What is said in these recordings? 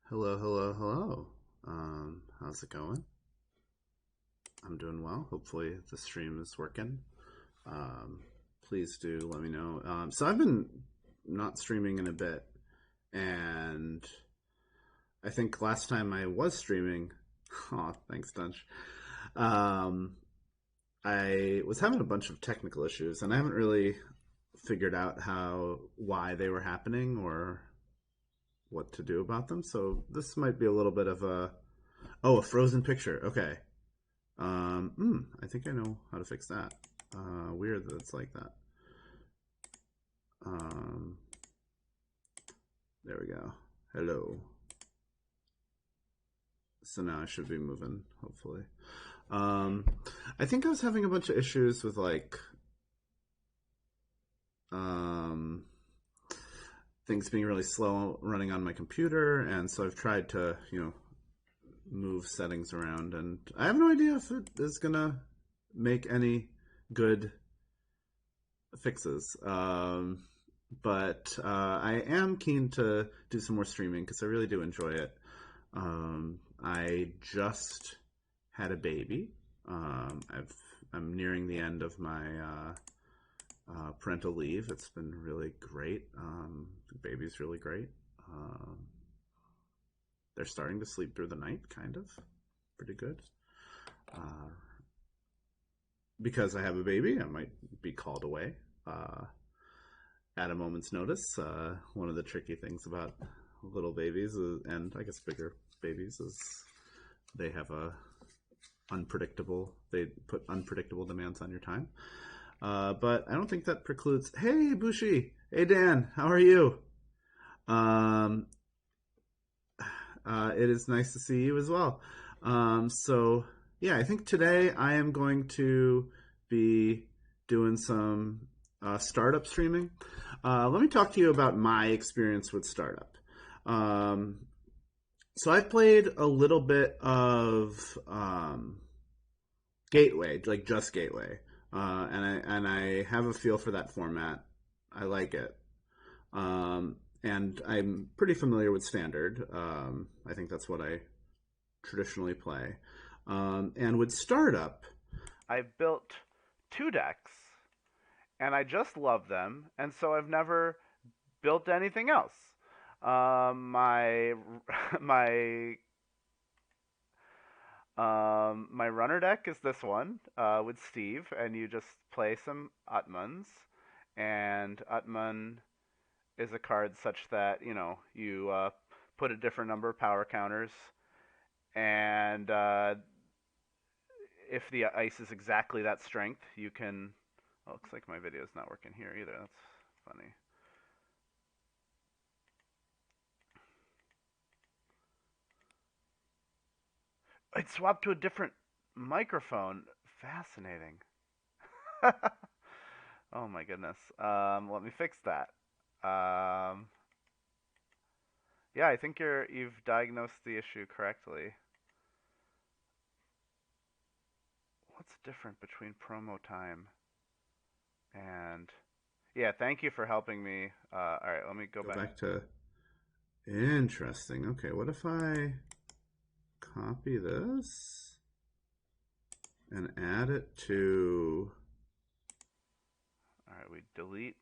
Hello, hello, hello. How's it going? I'm doing well. Hopefully the stream is working. Um, Please do let me know. So I've been not streaming in a bit, and I think last time I was streaming, oh, thanks, Dunch. Um, I was having a bunch of technical issues, and I haven't really figured out why they were happening or what to do about them. So this might be a little bit of a frozen picture. Okay. I think I know how to fix that. Weird that it's like that. Um, there we go. Hello. So now I should be moving, hopefully. Um, I think I was having a bunch of issues with um, things being really slow running on my computer, and so I've tried to, move settings around, and I have no idea if it is gonna make any good fixes. But I am keen to do some more streaming because I really do enjoy it. I just had a baby. I'm nearing the end of my parental leave. It's been really great. The baby's really great. They're starting to sleep through the night, kind of. Pretty good. Uh, because I have a baby, I might be called away at a moment's notice. One of the tricky things about little babies and I guess bigger babies is they have they put unpredictable demands on your time. But I don't think that precludes. Hey, Bushi. Hey, Dan. How are you? Um, it is nice to see you as well. So yeah, I think today I am going to be doing some startup streaming. Let me talk to you about my experience with startup. Um, so I've played a little bit of Gateway, like just Gateway, and I have a feel for that format. I like it. And I'm pretty familiar with Standard. I think that's what I traditionally play. And with Startup, I've built two decks, and I just love them, and so I've never built anything else. My my my runner deck is this one with Steve, and you just play some Utmans, and Utman is a card such that you put a different number of power counters, and if the ice is exactly that strength, you can. Oh, looks like my video is not working here either. That's funny. It swapped to a different microphone. Fascinating. Oh my goodness. Let me fix that. Um, yeah, I think you've diagnosed the issue correctly. What's different between promo time and yeah, thank you for helping me. All right, let me go back to interesting. Okay, what if I copy this and add it to. All right, we delete.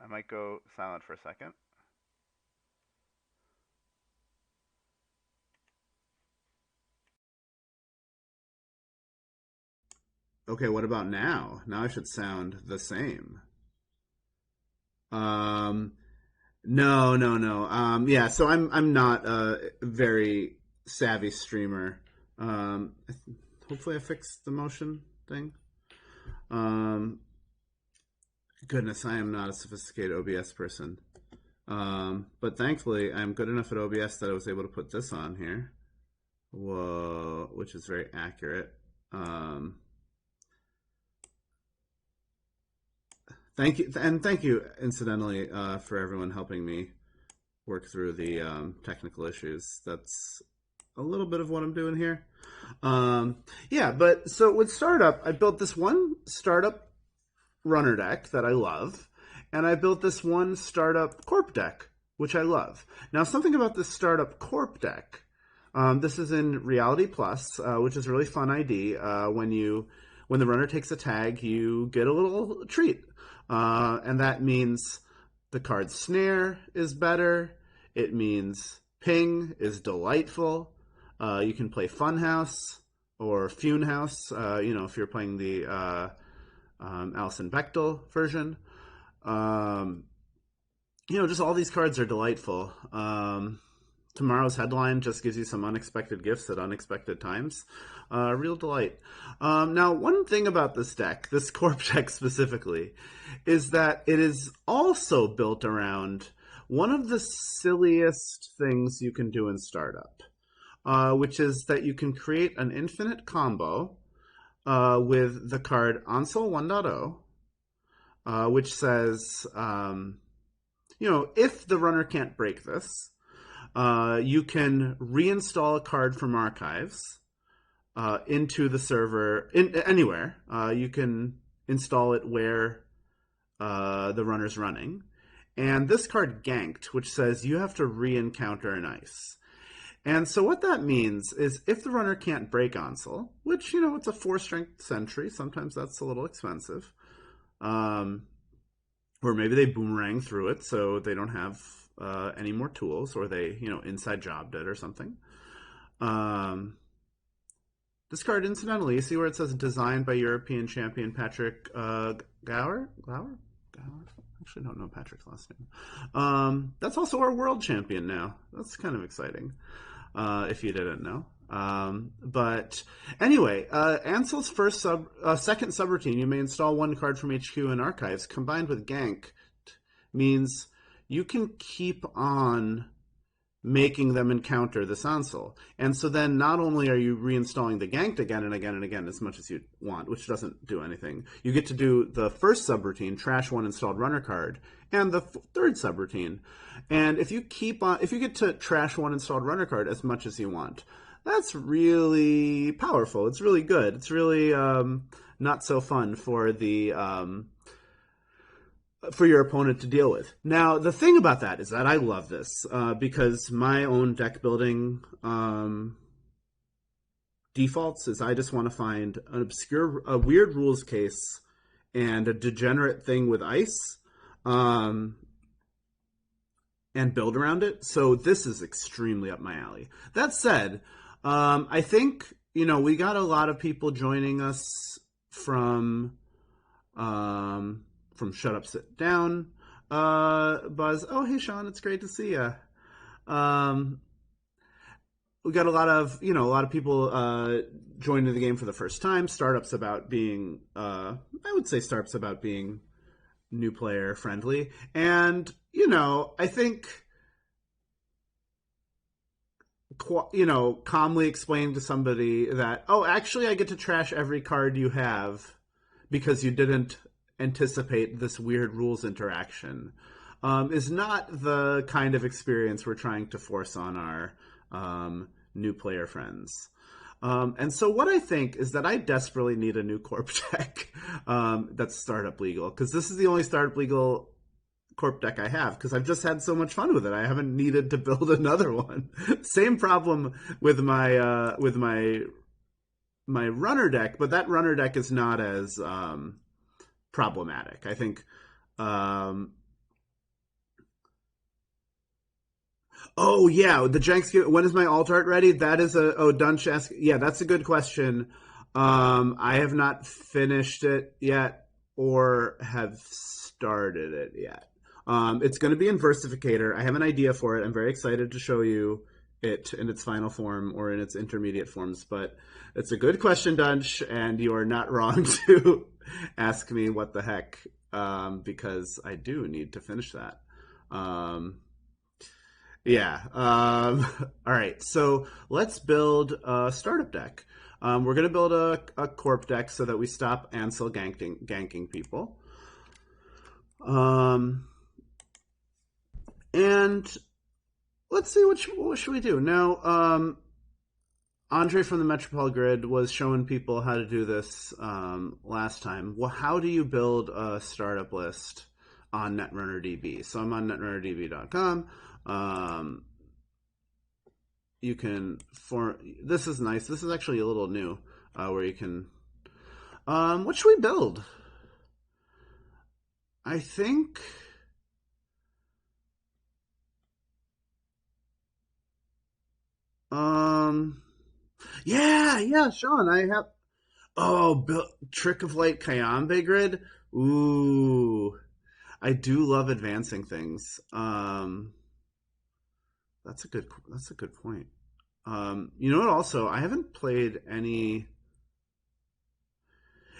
I might go silent for a second. Okay, what about now? Now I should sound the same. Um, no, no, no. Yeah, so I'm not a very savvy streamer. Hopefully I fixed the motion thing. Um, Goodness, I am not a sophisticated OBS person. But thankfully, I'm good enough at OBS that I was able to put this on here. Whoa, which is very accurate. Thank you, and thank you, incidentally, for everyone helping me work through the technical issues. That's a little bit of what I'm doing here. Yeah, but so with Startup, I built this one Startup runner deck that I love, and I built this one Startup Corp deck which I love. Now, something about this startup corp deck. This is in Reality Plus, which is a really fun ID. When the runner takes a tag, you get a little treat, and that means the card Snare is better. It means Ping is delightful. You can play Funhouse or Funehouse. If you're playing the Alison Bechtel version. Um, just all these cards are delightful. Tomorrow's headline just gives you some unexpected gifts at unexpected times. Real delight. Now, one thing about this deck, this Corp deck specifically, is that it is also built around one of the silliest things you can do in Startup, which is that you can create an infinite combo with the card Ansel 1.0, which says, if the runner can't break this, you can reinstall a card from archives into the server anywhere. You can install it where the runner's running. And this card ganked, which says you have to re-encounter an ice. And so what that means is if the runner can't break Ansel, which, it's a 4-strength sentry, sometimes that's a little expensive, or maybe they boomerang through it so they don't have any more tools, or they, inside jobbed it or something. This card, incidentally, you see where it says designed by European champion Patrick Gower? Gower? Actually, I don't know Patrick's last name. That's also our world champion now. That's kind of exciting, if you didn't know. But anyway, Ansel's second subroutine, you may install one card from HQ in archives, combined with gank, means you can keep on making them encounter this Ansel. And so then not only are you reinstalling the ganked again and again and again as much as you want, which doesn't do anything, you get to do the first subroutine, trash one installed runner card, and the third subroutine. And if you get to trash one installed runner card as much as you want, that's really powerful. It's really good. It's really not so fun for the for your opponent to deal with. Now, the thing about that is that I love this because my own deck building defaults is I just want to find a weird rules case and a degenerate thing with ice and build around it. So this is extremely up my alley. That said, I think, we got a lot of people joining us from Shut Up, Sit Down, Buzz. Oh, hey, Sean, it's great to see you. We got a lot of people joining the game for the first time. Startups about being, I would say startups about being new player friendly. And, I think, calmly explain to somebody that, oh, actually I get to trash every card you have because you didn't anticipate this weird rules interaction is not the kind of experience we're trying to force on our new player friends. And so what I think is that I desperately need a new corp deck that's startup legal, because this is the only startup legal corp deck I have, because I've just had so much fun with it. I haven't needed to build another one. Same problem with my runner deck, but that runner deck is not as problematic. I think oh yeah, the Jenks. When is my alt art ready? That is Dunch ask. Yeah, that's a good question. I have not finished it yet or have started it yet. It's going to be in Versificator. I have an idea for it. I'm very excited to show you it in its final form or in its intermediate forms. But it's a good question, Dunch, and you are not wrong to ask me what the heck, because I do need to finish that. Yeah. All right. So let's build a startup deck. We're going to build a corp deck so that we stop Ansel ganking people. And let's see, what should we do? Now, Andre from the Metropole Grid was showing people how to do this last time. Well, how do you build a startup list on NetRunnerDB. So I'm on netrunnerdb.com. Um, you can for this is nice. This is actually a little new where you can. What should we build? I think. Um, yeah, Sean. I have. Oh, Trick of Light Kayambe grid. Ooh, I do love advancing things. That's a good point. You know what? Also, I haven't played any.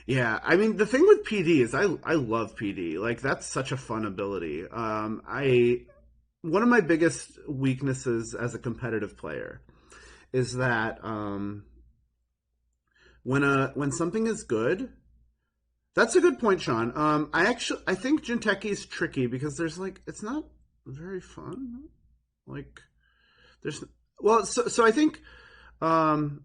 Yeah, I mean the thing with PD is I love PD. Like that's such a fun ability. I One of my biggest weaknesses as a competitive player is that when something is good, that's a good point, Sean. I think Jinteki is tricky because there's like it's not very fun. Like there's so I think um,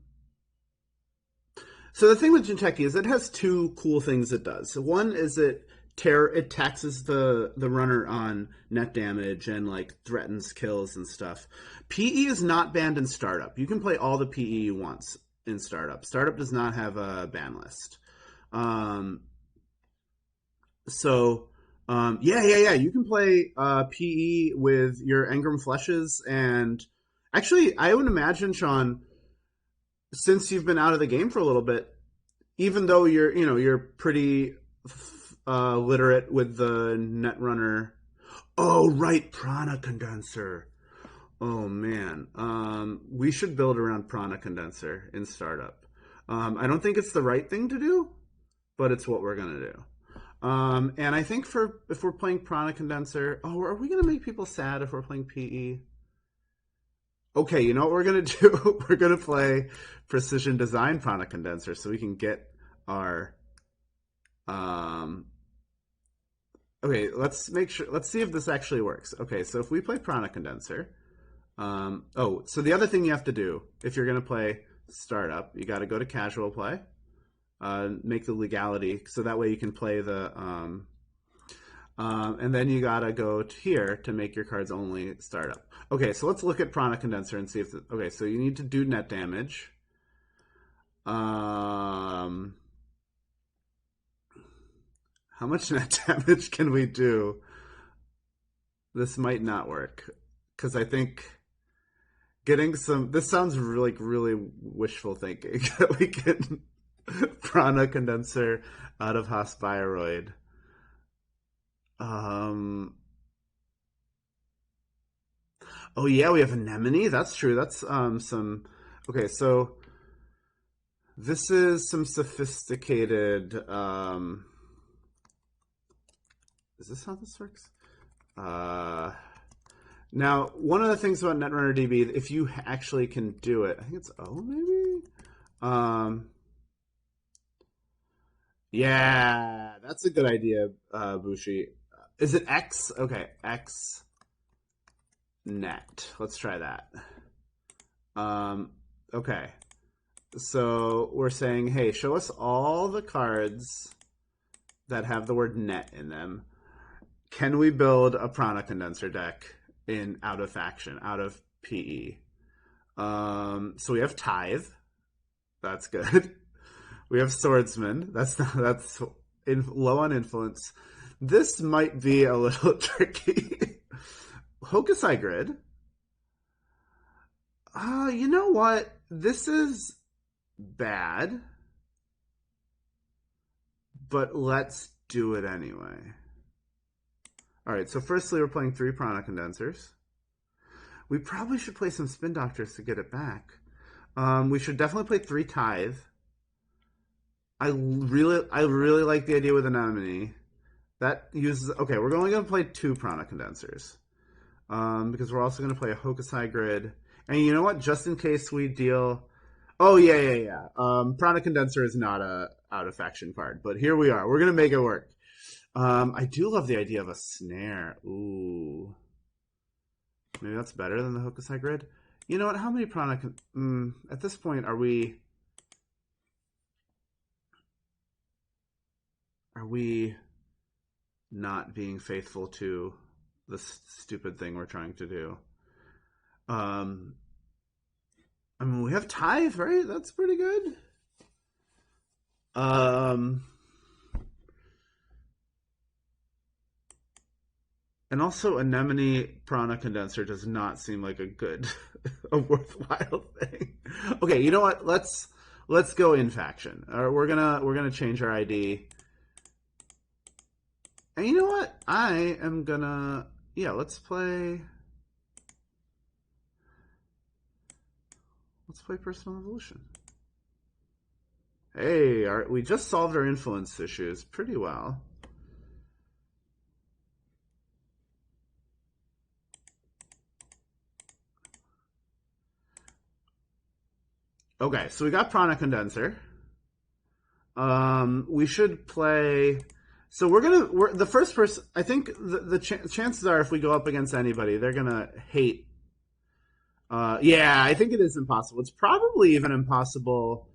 so the thing with Jinteki is it has two cool things it does. So one is it taxes the runner on net damage and like threatens kills and stuff. PE is not banned in startup. You can play all the PE you want in startup. Startup does not have a ban list. Um, so yeah. You can play PE with your Engram fleshes and actually I would imagine Sean, since you've been out of the game for a little bit, even though you're pretty literate with the Netrunner. Oh right, Prana condenser. Oh man, we should build around Prana condenser in startup. I don't think it's the right thing to do, but it's what we're gonna do. And I think for if we're playing Prana condenser, oh, are we gonna make people sad if we're playing PE? Okay, you know what we're gonna do? We're gonna play precision design Prana condenser so we can get our um, okay, let's make sure. Let's see if this actually works. Okay, so if we play Prana Condenser, so the other thing you have to do if you're going to play startup, you got to go to casual play, make the legality, so that way you can play and then you got to go to here to make your cards only startup. Okay, so let's look at Prana Condenser and see if. Okay, so you need to do net damage. Um, how much net damage can we do? This might not work because I think getting some. This sounds really wishful thinking that we can prana condenser out of Hospyroid. Um. Oh yeah, we have anemone. That's true. That's some. Okay, so this is some sophisticated. Is this how this works? Uh. Now, one of the things about Netrunner DB, if you actually can do it, I think it's O maybe. Um, yeah, that's a good idea, Bushi. Is it X? Okay, X net. Let's try that. Um, okay, so we're saying, hey, show us all the cards that have the word net in them. Can we build a Prana condenser deck in out of faction, out of PE? So we have Tithe. That's good. We have Swordsman. That's low on influence. This might be a little tricky. Hokusai Grid. You know what? This is bad, but let's do it anyway. All right, so firstly, we're playing 3 Prana Condensers. We probably should play some Spin Doctors to get it back. We should definitely play 3 Tithe. I really like the idea with Anemone. That uses okay. We're only going to play 2 Prana Condensers. Because we're also going to play a Hokusai Grid. And you know what? Just in case we deal. Oh, yeah. Prana Condenser is not a out of faction card, but here we are. We're going to make it work. I do love the idea of a snare. Ooh. Maybe that's better than the Hokusai Grid. You know what? How many Prana. At this point, are we. Are we. not being faithful to this stupid thing we're trying to do. Um, I mean, we have tithe, right? That's pretty good. Um, and also, anemone prana condenser does not seem like a good, a worthwhile thing. Okay, you know what? Let's go in faction. We're gonna change our ID. And you know what? I am gonna yeah. Let's play personal evolution. Hey, we just solved our influence issues pretty well. Okay, so we got prana condenser. We should play. So we're the first person. I think the chances are, if we go up against anybody, they're gonna hate. Yeah, I think it is impossible. It's probably even impossible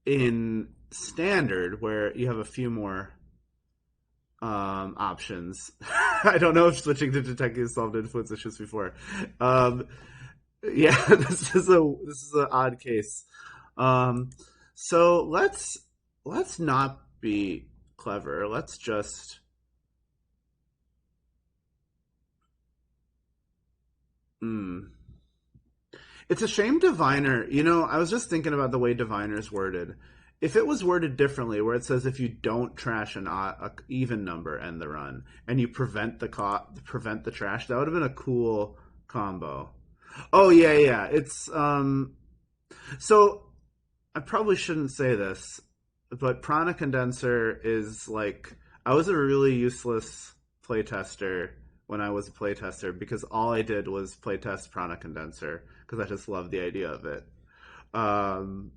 in standard, where you have a few more options. I don't know if switching to Jinteki has solved influence issues before. Um, yeah, this is an odd case. Um, so let's not be clever. Let's just mm. It's a shame diviner. I was just thinking about the way diviner's worded. If it was worded differently, where it says if you don't trash a even number end the run and you prevent the trash, that would have been a cool combo. Oh yeah, yeah. It's so I probably shouldn't say this, but Prana Condenser is like, I was a really useless playtester when I was a playtester, because all I did was playtest Prana Condenser because I just loved the idea of it. Um,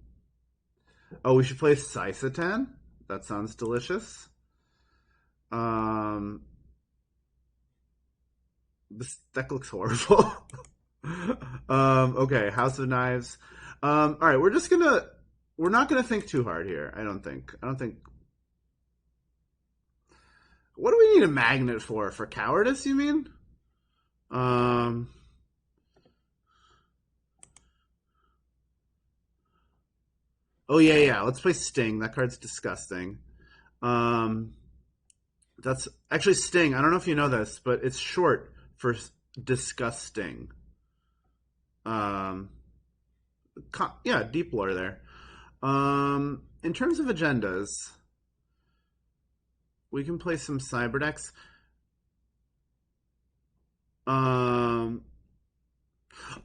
oh, we should play Sisatan. That sounds delicious. Um, this deck looks horrible. Okay, House of Knives. All right, we're not gonna think too hard here. I don't think. What do we need a magnet for? For cowardice, you mean? Um. Oh yeah, yeah. Let's play Sting. That card's disgusting. Um. That's actually Sting. I don't know if you know this, but it's short for disgusting. Um. Yeah, deep lore there. In terms of agendas, we can play some cyberdecks. Um.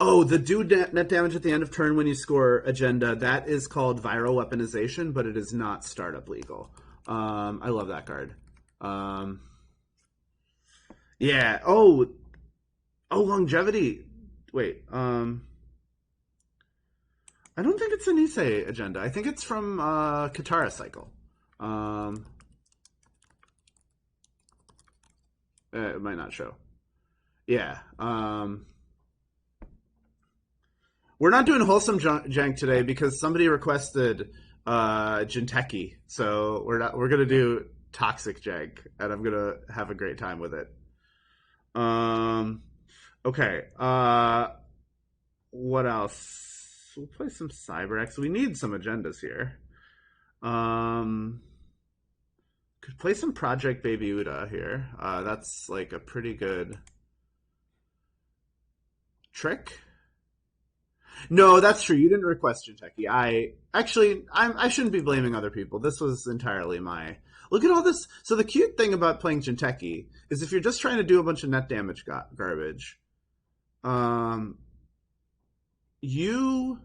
Oh, the do net damage at the end of turn when you score agenda. That is called viral weaponization, but it is not startup legal. I love that card. Um, yeah. Oh, longevity. Wait. I don't think it's a Nisei agenda. I think it's from Katara Cycle. Um, it might not show. Yeah. We're not doing wholesome jank today because somebody requested Jinteki, so we're gonna do toxic jank, and I'm gonna have a great time with it. Um, okay. What else? We'll play some CyberX. We need some agendas here. Um, could play some Project Baby Uda here. That's like a pretty good trick. No, that's true. You didn't request Jinteki. I shouldn't be blaming other people. This was entirely my. Look at all this. So the cute thing about playing Jinteki is if you're just trying to do a bunch of net damage garbage, um, you.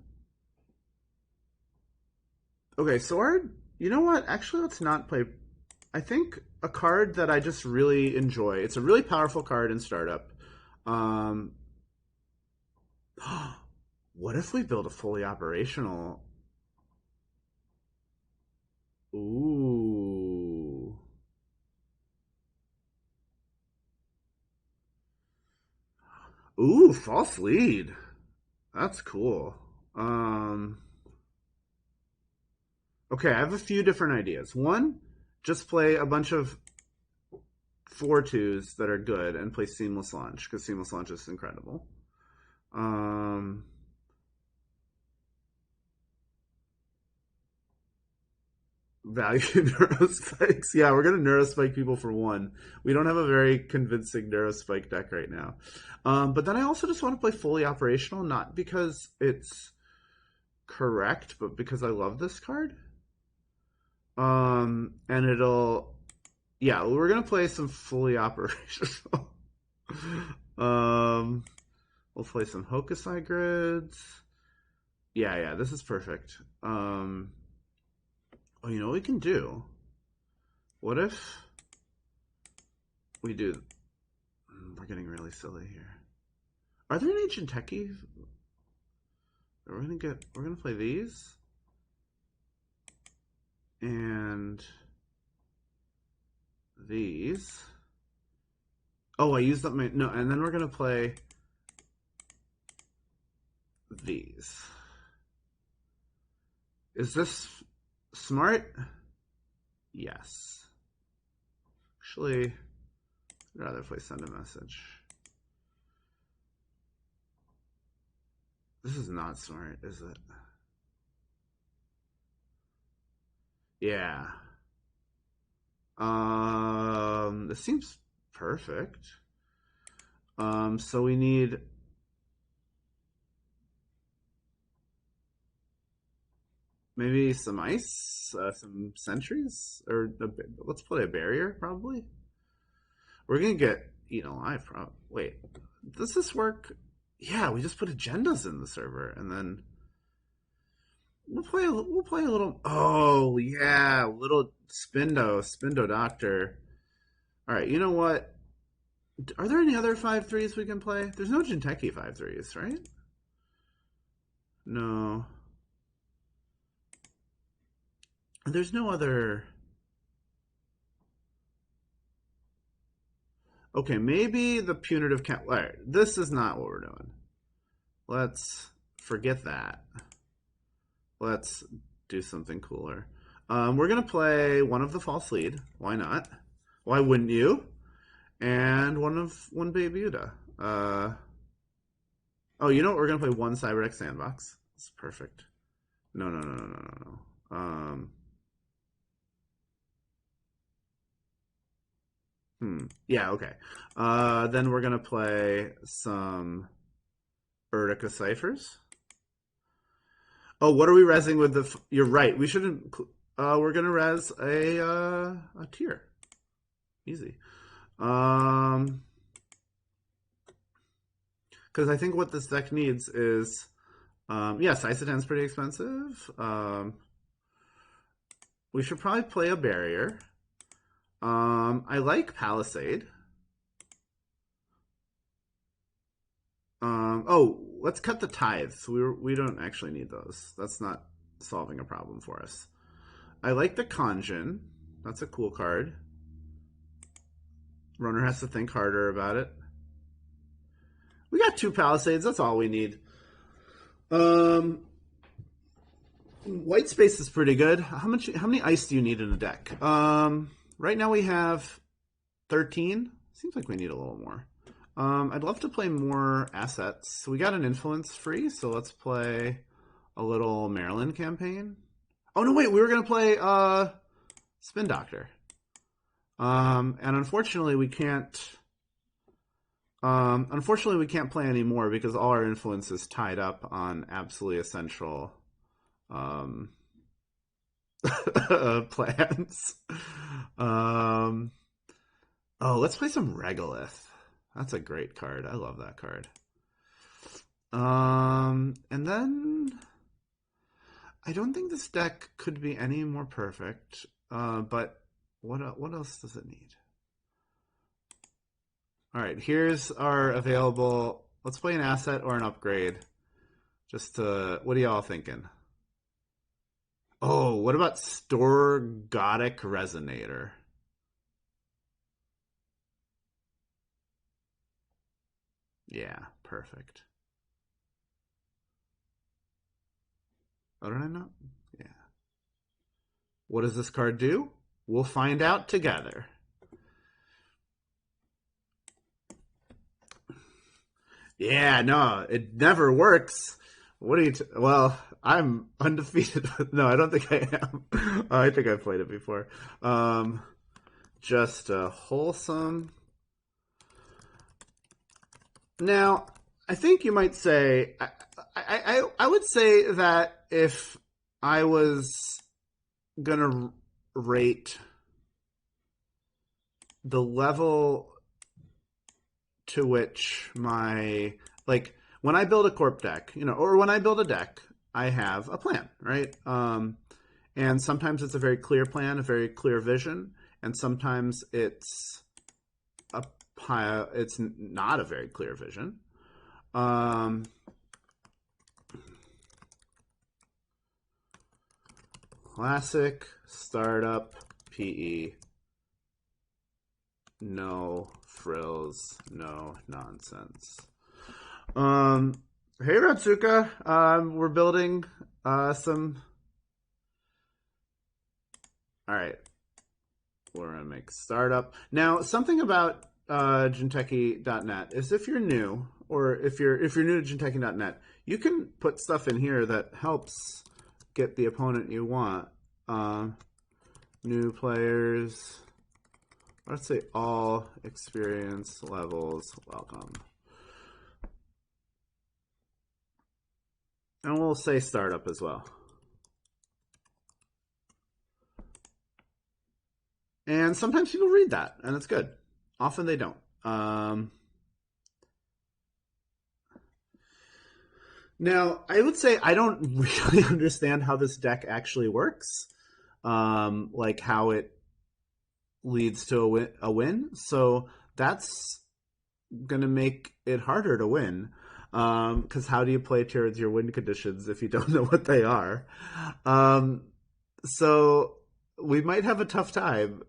Okay, Sword. You know what? Actually, let's not play. I think a card that I just really enjoy. It's a really powerful card in startup. Um, what if we build a fully operational? Ooh. Ooh, false lead. That's cool. Um, okay, I have a few different ideas. One, just play a bunch of four twos that are good and play Seamless Launch because Seamless Launch is incredible. Value Neurospikes. Yeah, we're gonna Neurospike people for one. We don't have a very convincing Neurospike deck right now. But then I also just want to play fully operational, not because it's correct, but because I love this card. And it'll, yeah, we're gonna play some fully operational. um, we'll play some Hokusai grids. Yeah, this is perfect. Oh, you know what we can do? What if we do? We're getting really silly here. Are there any Jinteki? We're gonna play these, and these. Oh, I used up my no, and then we're gonna play these. Is this smart? Yes. Actually, I'd rather play send a message. This is not smart, is it? Yeah. This seems perfect. So we need maybe some ice, some sentries, or let's play a barrier probably. We're gonna get eaten alive. Probably. Wait, does this work? Yeah, we just put agendas in the server, and then we'll play a little. Oh yeah, little Spindo Doctor. All right, you know what? Are there any other 5/3s we can play? There's no Jinteki 5/3s, right? No. There's no other. Okay, maybe the punitive count. All right, this is not what we're doing. Let's forget that. Let's do something cooler. We're gonna play one of the false lead. Why not? Why wouldn't you? And one Baby Yoda. Oh, you know what? We're gonna play one Cyberdeck Sandbox. It's perfect. No. Yeah, okay. Then we're gonna play some Urtica Ciphers. Oh, what are we resing with the? You're right. We shouldn't. We're gonna res a tier. Easy. Because I think what this deck needs is, yes, Isotan's pretty expensive. We should probably play a barrier. I like Palisade. Oh, let's cut the tithes. We don't actually need those. That's not solving a problem for us. I like the Conjun. That's a cool card. Runner has to think harder about it. We got two Palisades. That's all we need. White space is pretty good. How many ice do you need in a deck? Right now we have 13. Seems like we need a little more. I'd love to play more assets. So we got an influence free, so let's play a little Maryland campaign. Oh no, wait, we were gonna play Spin Doctor. And unfortunately we can't play anymore because all our influence is tied up on absolutely essential plans. Oh, let's play some Regolith. That's a great card. I love that card. And then I don't think this deck could be any more perfect. But what else does it need? All right, here's our available. Let's play an asset or an upgrade. Just to, what are y'all thinking? Oh, what about Storgotic Resonator? Yeah, perfect. Oh, did I not? Yeah. What does this card do? We'll find out together. Yeah, no, it never works. What are you? Well, I'm undefeated. No, I don't think I am. I think I've played it before. Um, just a wholesome. Now, I think you might say, I would say that if I was gonna rate the level to which my, like, when I build a corp deck, or when I build a deck, I have a plan, right? And sometimes it's a very clear plan, a very clear vision, and sometimes a it's not a very clear vision. Um, Classic startup PE. No frills, no nonsense. Hey Ratsuka, we're building some. All right, we're gonna make startup now. Something about Jinteki.net is if you're new, or if you're new to Jinteki.net, you can put stuff in here that helps get the opponent you want. New players. Let's say all experience levels welcome. And we'll say startup as well. And sometimes people read that, and it's good. Often they don't. Now, I would say I don't really understand how this deck actually works, like how it leads to a win. So that's going to make it harder to win. Because how do you play towards your win conditions if you don't know what they are? Um, so we might have a tough time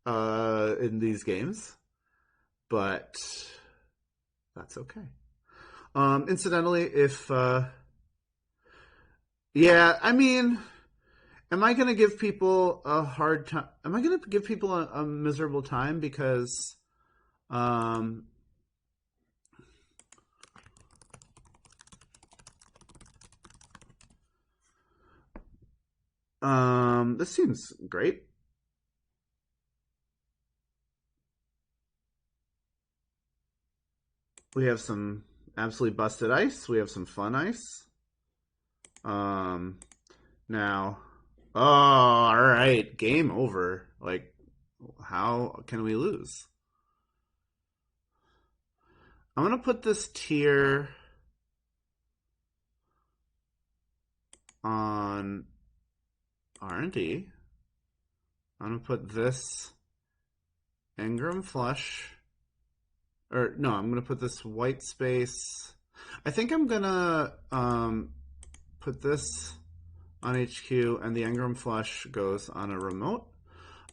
in these games, but that's okay. Incidentally, if yeah, I mean, am I going to give people a hard time? Am I going to give people a miserable time because um, this seems great. We have some absolutely busted ice. We have some fun ice. Um, Now, oh, all right, game over. Like, how can we lose? I'm gonna put this tier on R&D. I'm gonna put this Engram flush, or no, I'm gonna put this white space. I think I'm gonna put this on HQ, and the Engram flush goes on a remote.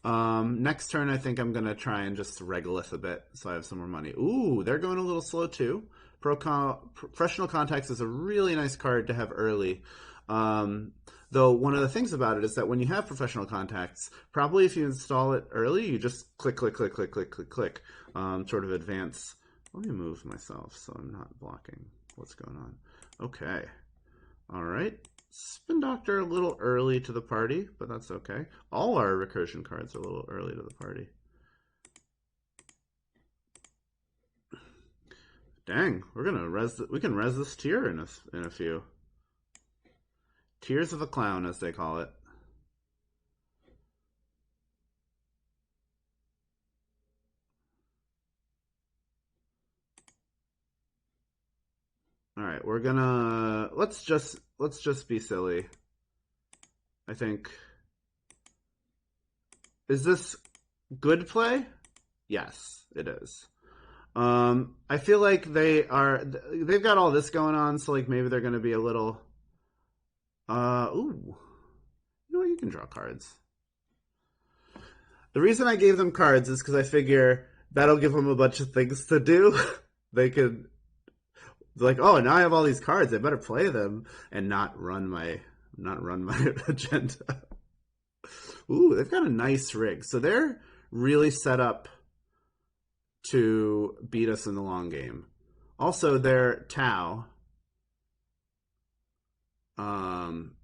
Next turn, I think I'm going to try and just regolith a bit so I have some more money. Ooh, they're going a little slow too. Professional Contacts is a really nice card to have early. Though one of the things about it is that when you have Professional Contacts, probably if you install it early, you just click, click, click, click, click, click, click, sort of advance. Let me move myself so I'm not blocking what's going on. Okay. All right. Spin Doctor a little early to the party, but that's okay. All our recursion cards are a little early to the party. Dang, we're gonna we can res this tier in a few. Tears of a Clown, as they call it. All right, we're gonna let's just be silly. I think. Is this good play? Yes, it is. I feel like they've got all this going on, so like maybe they're gonna be a little ooh. You know what, you can draw cards. The reason I gave them cards is because I figure that'll give them a bunch of things to do. They could like, oh, now I have all these cards. I better play them and not run my agenda. Ooh, they've got a nice rig, so they're really set up to beat us in the long game. Also, their Tau. Um,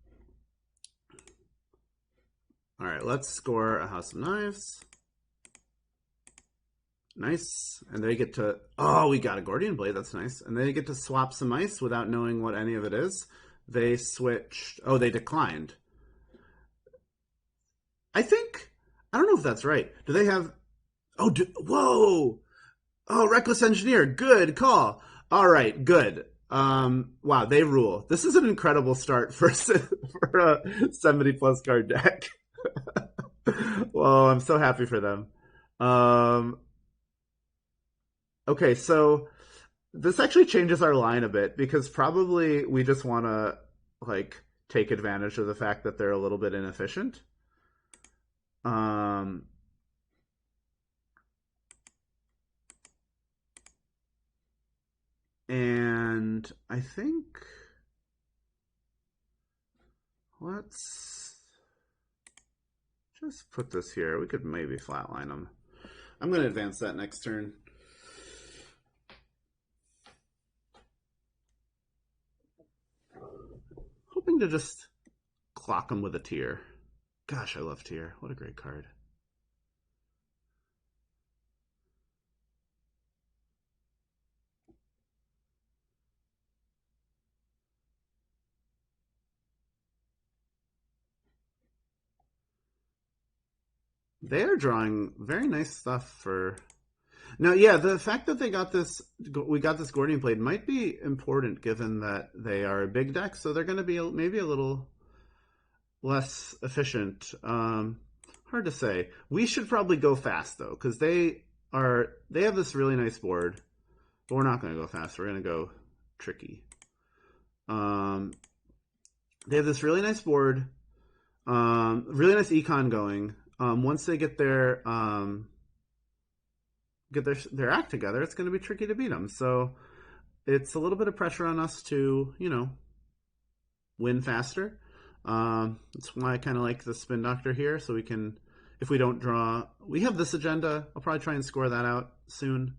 all right, let's score a House of Knives. Nice. And they get to, oh, we got a Gordian Blade. That's nice. And they get to swap some ice without knowing what any of it is. They switched, oh, they declined. I think, I don't know if that's right. Do they have, oh, whoa. Oh, Reckless Engineer. Good call. All right, good. Wow, they rule. This is an incredible start for, for a 70 plus card deck. Well, I'm so happy for them. Um, okay, so this actually changes our line a bit because probably we just want to like take advantage of the fact that they're a little bit inefficient. Um, and I think let's just put this here. We could maybe flatline them. I'm going to advance that next turn. Hoping to just clock them with a tier. Gosh, I love tier. What a great card. They are drawing very nice stuff for. Now, yeah, the fact that they got this, we got this Gordian Blade might be important given that they are a big deck, so they're going to be maybe a little less efficient. Hard to say. We should probably go fast though, because they have this really nice board, but we're not going to go fast. We're going to go tricky. They have this really nice board, really nice econ going. Once they get their act together, it's going to be tricky to beat them. So it's a little bit of pressure on us to, win faster. That's why I kind of like the Spin Doctor here, so we can, if we don't draw, we have this agenda. I'll probably try and score that out soon.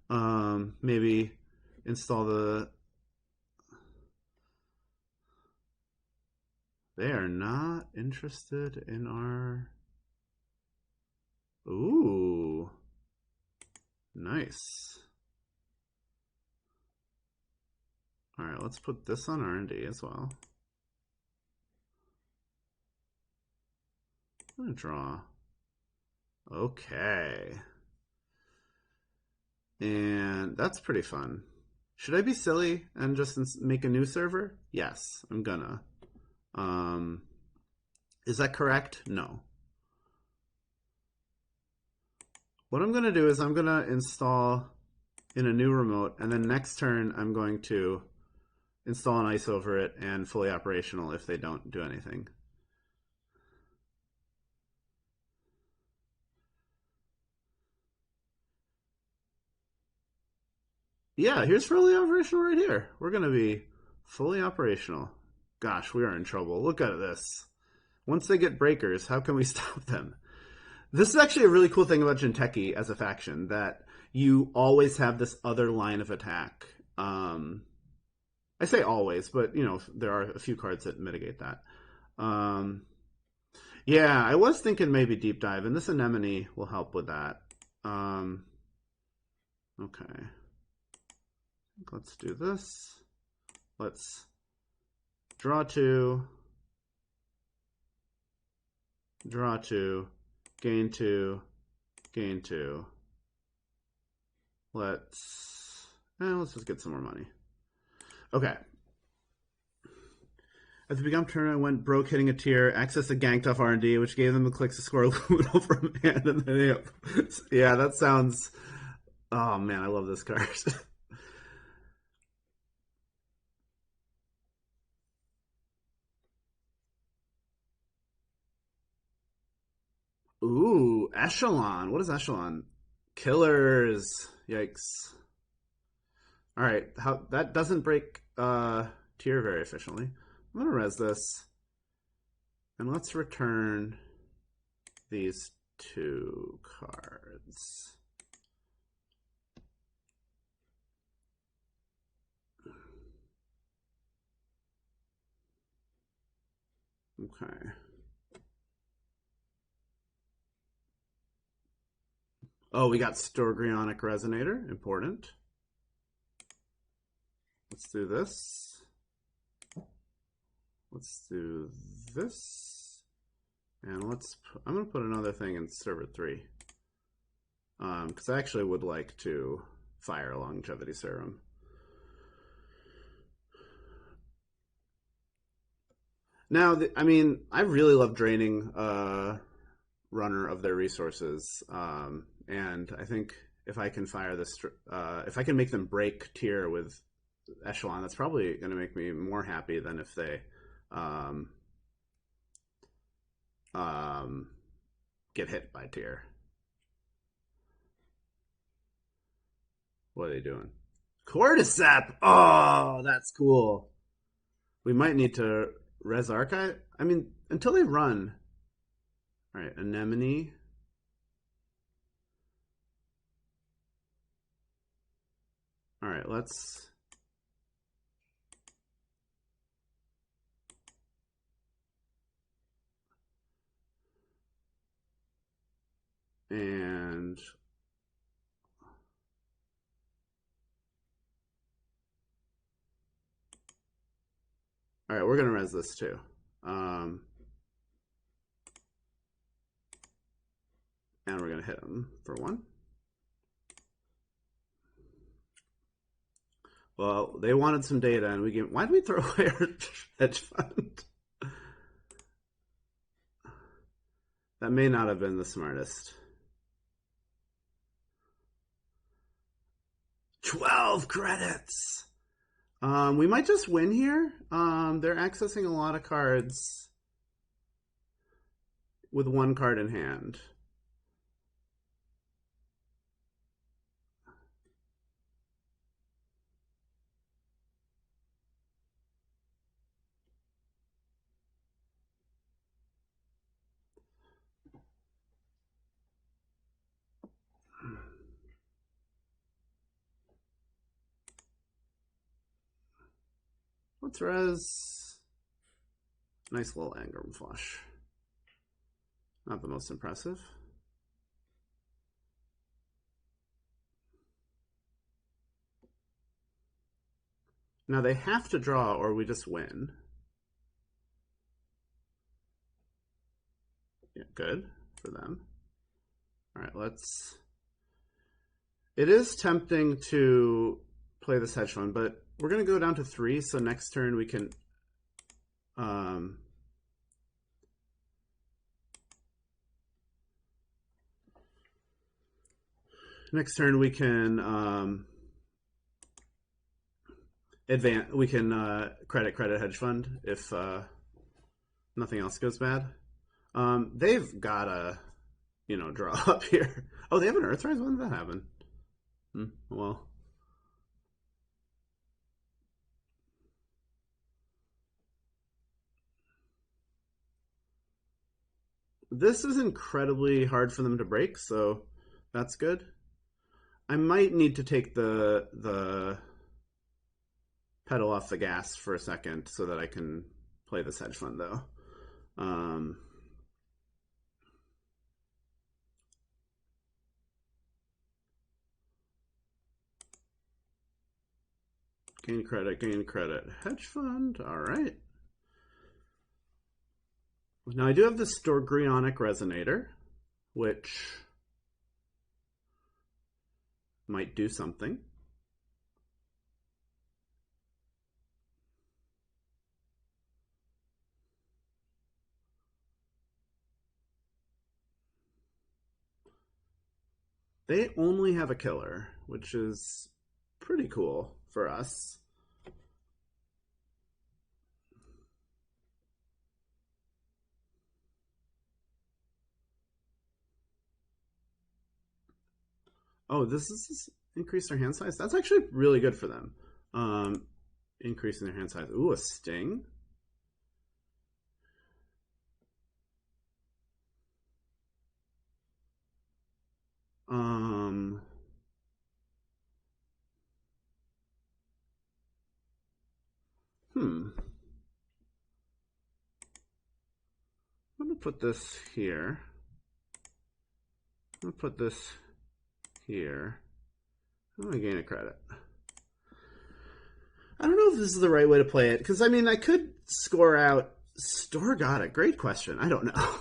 Maybe install the. They are not interested in our. Ooh, nice. All right, let's put this on R&D as well. I'm gonna draw. Okay. And that's pretty fun. Should I be silly and just make a new server? Yes, I'm gonna. Is that correct? No. What I'm gonna do is I'm gonna install in a new remote, and then next turn I'm going to install an ice over it and fully operational if they don't do anything. Yeah, here's fully operational right here. We're going to be fully operational. Gosh, we are in trouble. Look at this. Once they get breakers, how can we stop them? This is actually a really cool thing about Jinteki as a faction, that you always have this other line of attack. I say always, but there are a few cards that mitigate that. Yeah, I was thinking maybe deep dive, and this anemone will help with that. Okay. Let's do this. Let's draw two, gain two, gain two. Let's just get some more money. Okay. At the beginning of the turn, I went broke hitting a tier, accessed a ganked off R&D, which gave them the clicks to score a Luminal from hand. And then yeah, that sounds. Oh man, I love this card. Ooh, Echelon. What is Echelon? Killers. Yikes. All right, that doesn't break tier very efficiently. I'm gonna res this, and let's return these two cards. Okay. Oh, we got Storgrionic Resonator. Important. Let's do this. Let's do this. And I'm going to put another thing in server 3. Because I actually would like to fire a Longevity Serum. Now, I mean, I really love draining runner of their resources. And I think if I can fire this, if I can make them break tier with Echelon, that's probably going to make me more happy than if they get hit by tier. What are they doing? Cordyceps! Oh, that's cool. We might need to res archive. I mean, until they run. All right, anemone. All right, let's. And all right, we're gonna res this too. And we're gonna hit him for 1. Well, they wanted some data, and we gave. Why did we throw away our hedge fund? That may not have been the smartest. 12 credits. We might just win here. They're accessing a lot of cards with 1 card in hand. Let's res. Nice little Engram flush. Not the most impressive. Now they have to draw or we just win. Yeah, good for them. All right, let's. It is tempting to play this hedge fund, but we're going to go down to 3, so next turn we can advance. We can credit hedge fund if nothing else goes bad. They've got to, draw up here. Oh, they have an Earthrise? When did that happen? Well. This is incredibly hard for them to break, so that's good. I might need to take the pedal off the gas for a second so that I can play this hedge fund, though. Gain credit. Hedge fund, all right. Now I do have the Storgrionic Resonator, which might do something. They only have a killer, which is pretty cool for us. Oh, this is increase their hand size. That's actually really good for them. Increasing their hand size. Ooh, a sting. Hmm. put this here. I'm gonna put this here. I'm gonna gain a credit. I don't know if this is the right way to play it, because I mean, I could score out store. Got it. Great question. I don't know.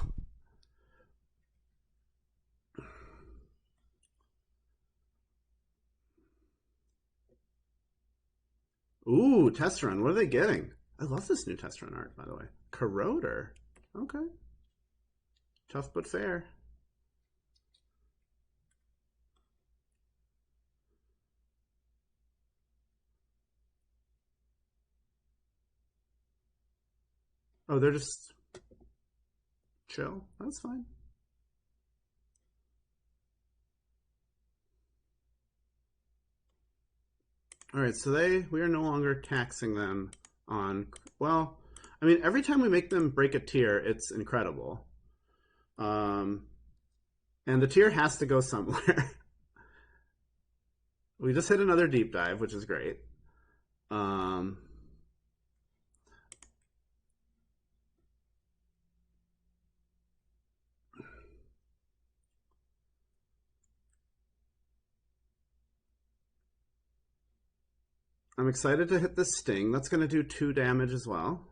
Ooh, test run. What are they getting? I love this new test run art, by the way. Corroder. Okay. Tough but fair. Oh, they're just chill. That's fine. All right, so we are no longer taxing them on, well, I mean, every time we make them break a tier, it's incredible. And the tier has to go somewhere. We just hit another deep dive, which is great. I'm excited to hit this sting. That's going to do 2 damage as well.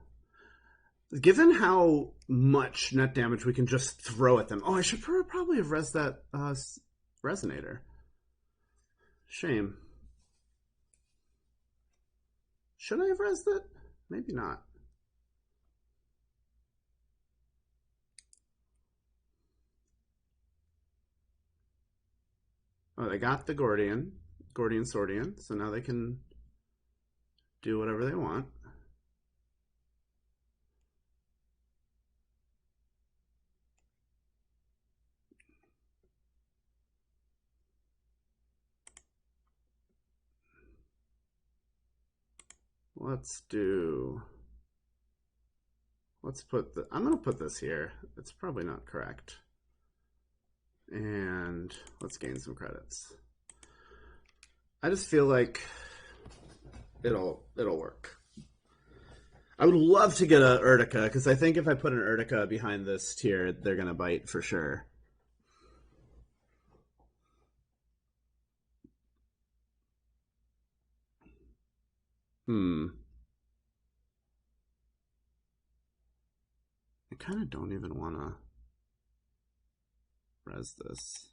Given how much net damage we can just throw at them. Oh, I should probably have res that resonator. Shame. Should I have resed it? Maybe not. Oh, they got the Gordian Swordian, so now they can do whatever they want. Let's put I'm going to put this here. It's probably not correct. And let's gain some credits. I just feel like it'll work. I would love to get a Urtica, because I think if I put an Urtica behind this tier, they're going to bite for sure. I kind of don't even want to res this.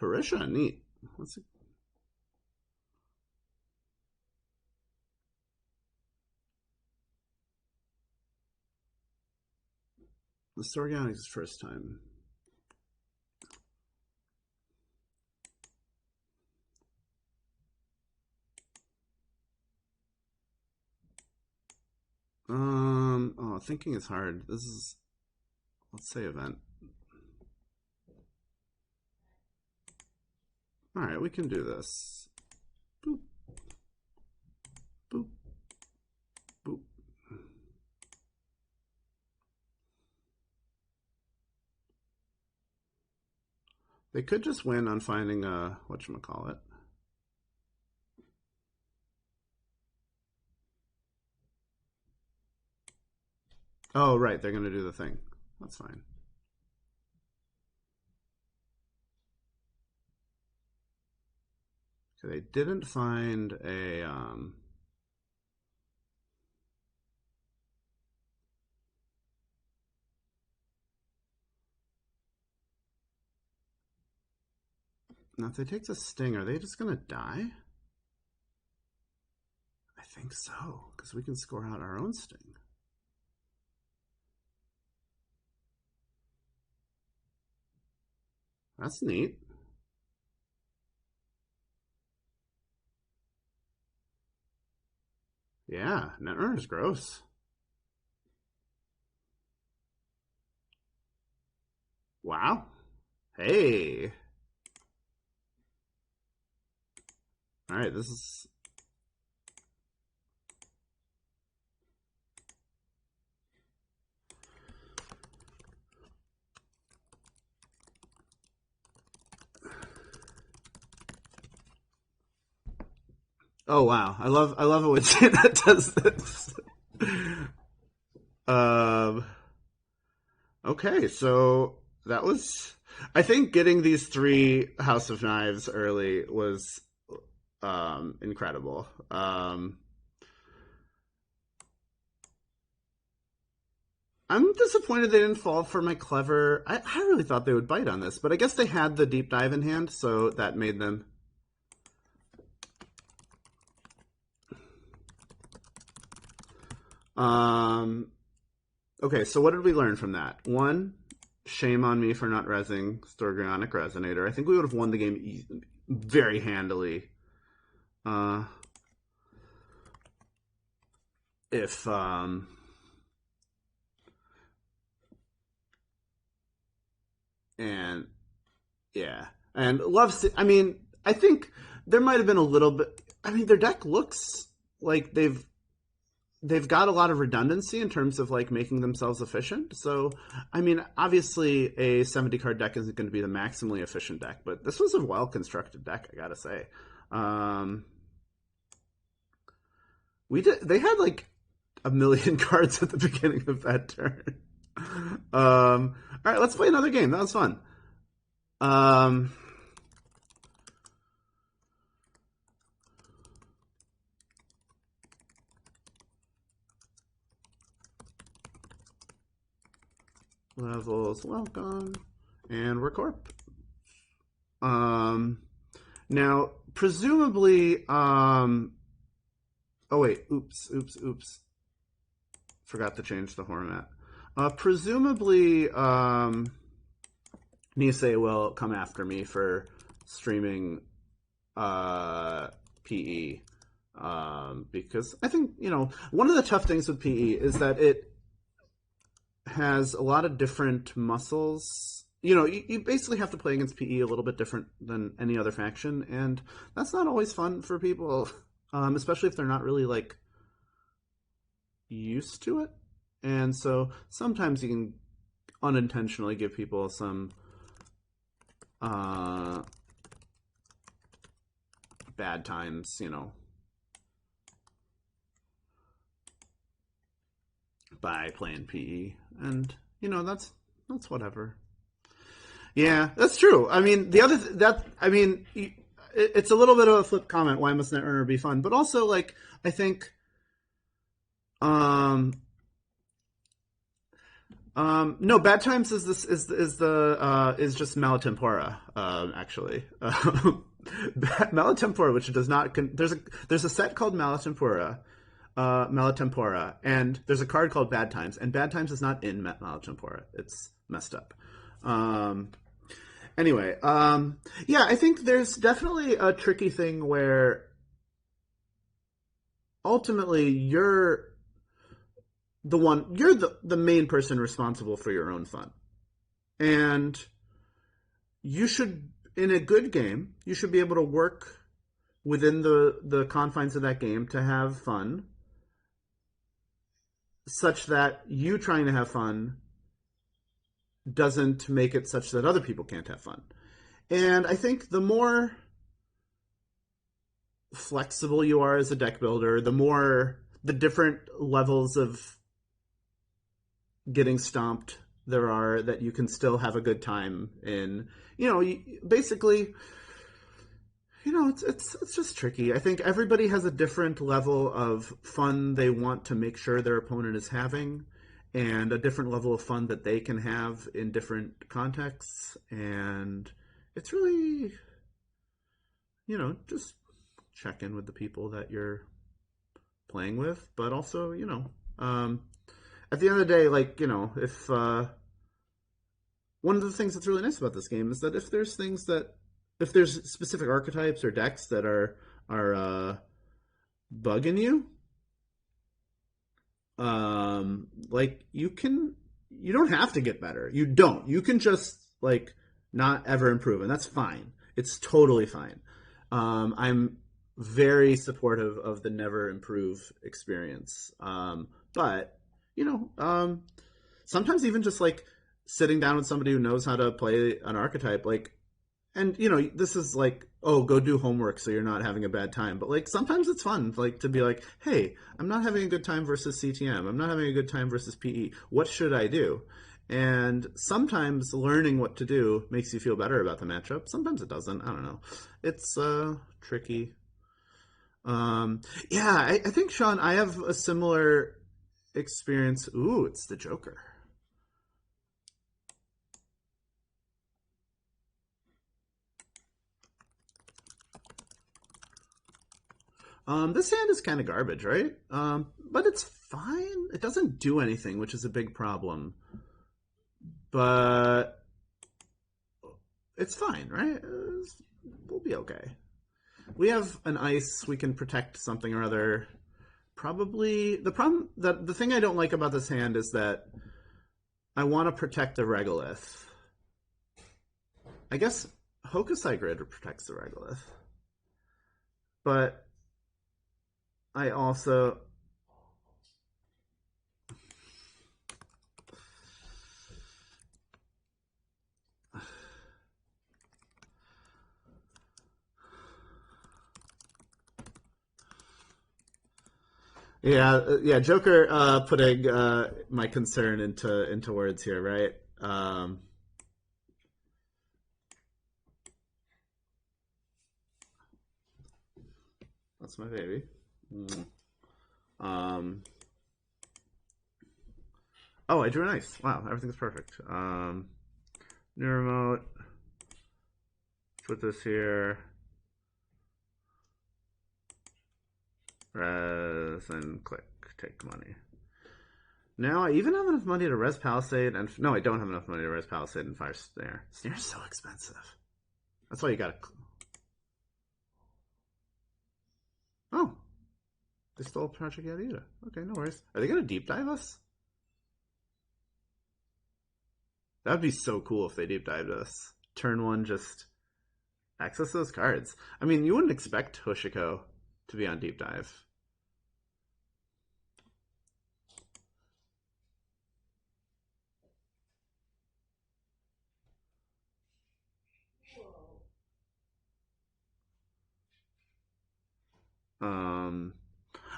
Parisha, neat. What's it? This organic's first time. Oh, thinking is hard. This is, let's say event. All right, we can do this. Boop. Boop. Boop. They could just win on finding a, whatchamacallit. Oh, right, they're going to do the thing. That's fine. So they didn't find a... Now, if they take the sting, are they just going to die? I think so, because we can score out our own sting. That's neat. Yeah, net earn is gross. Wow. Hey. All right, this is... Oh wow, I love a website that does this. Um, okay, so that was. I think getting these three House of Knives early was incredible. I'm disappointed they didn't fall for my clever. I really thought they would bite on this, but I guess they had the deep dive in hand, so that made them. Um, okay, so what did we learn from that? One, shame on me for not resing Storgonic Resonator. I think we would have won the game very handily uh, if and yeah, and loves. I mean, I think there might have been a little bit. I mean, their deck looks like they've got a lot of redundancy in terms of like making themselves efficient. So, I mean, obviously a 70 card deck isn't going to be the maximally efficient deck, but this was a well constructed deck, I gotta say. Um, we did. They had like a million cards at the beginning of that turn. All right, let's play another game. That was fun. Um, Levels, welcome, and we're corp. Um, now, presumably, oh wait, oops, forgot to change the format. Presumably, Nisei will come after me for streaming PE. Because I think, one of the tough things with PE is that it has a lot of different muscles. You basically have to play against PE a little bit different than any other faction, and that's not always fun for people, especially if they're not really like used to it. And so sometimes you can unintentionally give people some uh, bad times, by playing PE, and that's whatever. Yeah, that's true. I mean, the other that I mean, it's a little bit of a flip comment. Why must Net Earner be fun? But also, like, I think, um, no, Bad Times is just Malatempora, actually. Malatempora, which does not there's a set called Malatempora, and there's a card called Bad Times, and Bad Times is not in Malatempora. It's messed up. Um, anyway, yeah, I think there's definitely a tricky thing where ultimately you're the main person responsible for your own fun, and you should, in a good game, you should be able to work within the confines of that game to have fun, such that you trying to have fun doesn't make it such that other people can't have fun. And I think the more flexible you are as a deck builder, the different levels of getting stomped there are that you can still have a good time in. Basically, it's just tricky. I think everybody has a different level of fun they want to make sure their opponent is having, and a different level of fun that they can have in different contexts. And it's really, just check in with the people that you're playing with, but also, at the end of the day, like, if one of the things that's really nice about this game is that if there's specific archetypes or decks that are bugging you, like you don't have to get better. You can just like not ever improve, and that's fine. It's totally fine. I'm very supportive of the never improve experience. But you know, sometimes even just like sitting down with somebody who knows how to play an archetype, like and you know, this is like, oh, go do homework so you're not having a bad time. But like sometimes it's fun, like to be like, hey, I'm not having a good time versus CTM. I'm not having a good time versus PE. What should I do? And sometimes learning what to do makes you feel better about the matchup. Sometimes it doesn't. I don't know. It's tricky. Yeah, I think Sean, I have a similar experience. Ooh, it's the Joker. This hand is kind of garbage, right? But it's fine. It doesn't do anything, which is a big problem. But it's fine, right? We'll be okay. We have an ice. We can protect something or other. Probably the thing I don't like about this hand is that I want to protect the regolith. I guess Hokusai Grid protects the regolith, but I also yeah, Joker putting my concern into words here, right? That's my baby. Oh, I drew an ice. Wow, everything's perfect. New remote. Put this here. Res and click. Take money. Now I even have enough money to res Palisade and no, I don't have enough money to res Palisade and fire Snare. Snare's so expensive. That's why you gotta. Oh, they stole Project Yadida. Okay, no worries. Are they gonna deep dive us? That'd be so cool if they deep dived us. Turn one, just access those cards. I mean, you wouldn't expect Hoshiko to be on deep dive.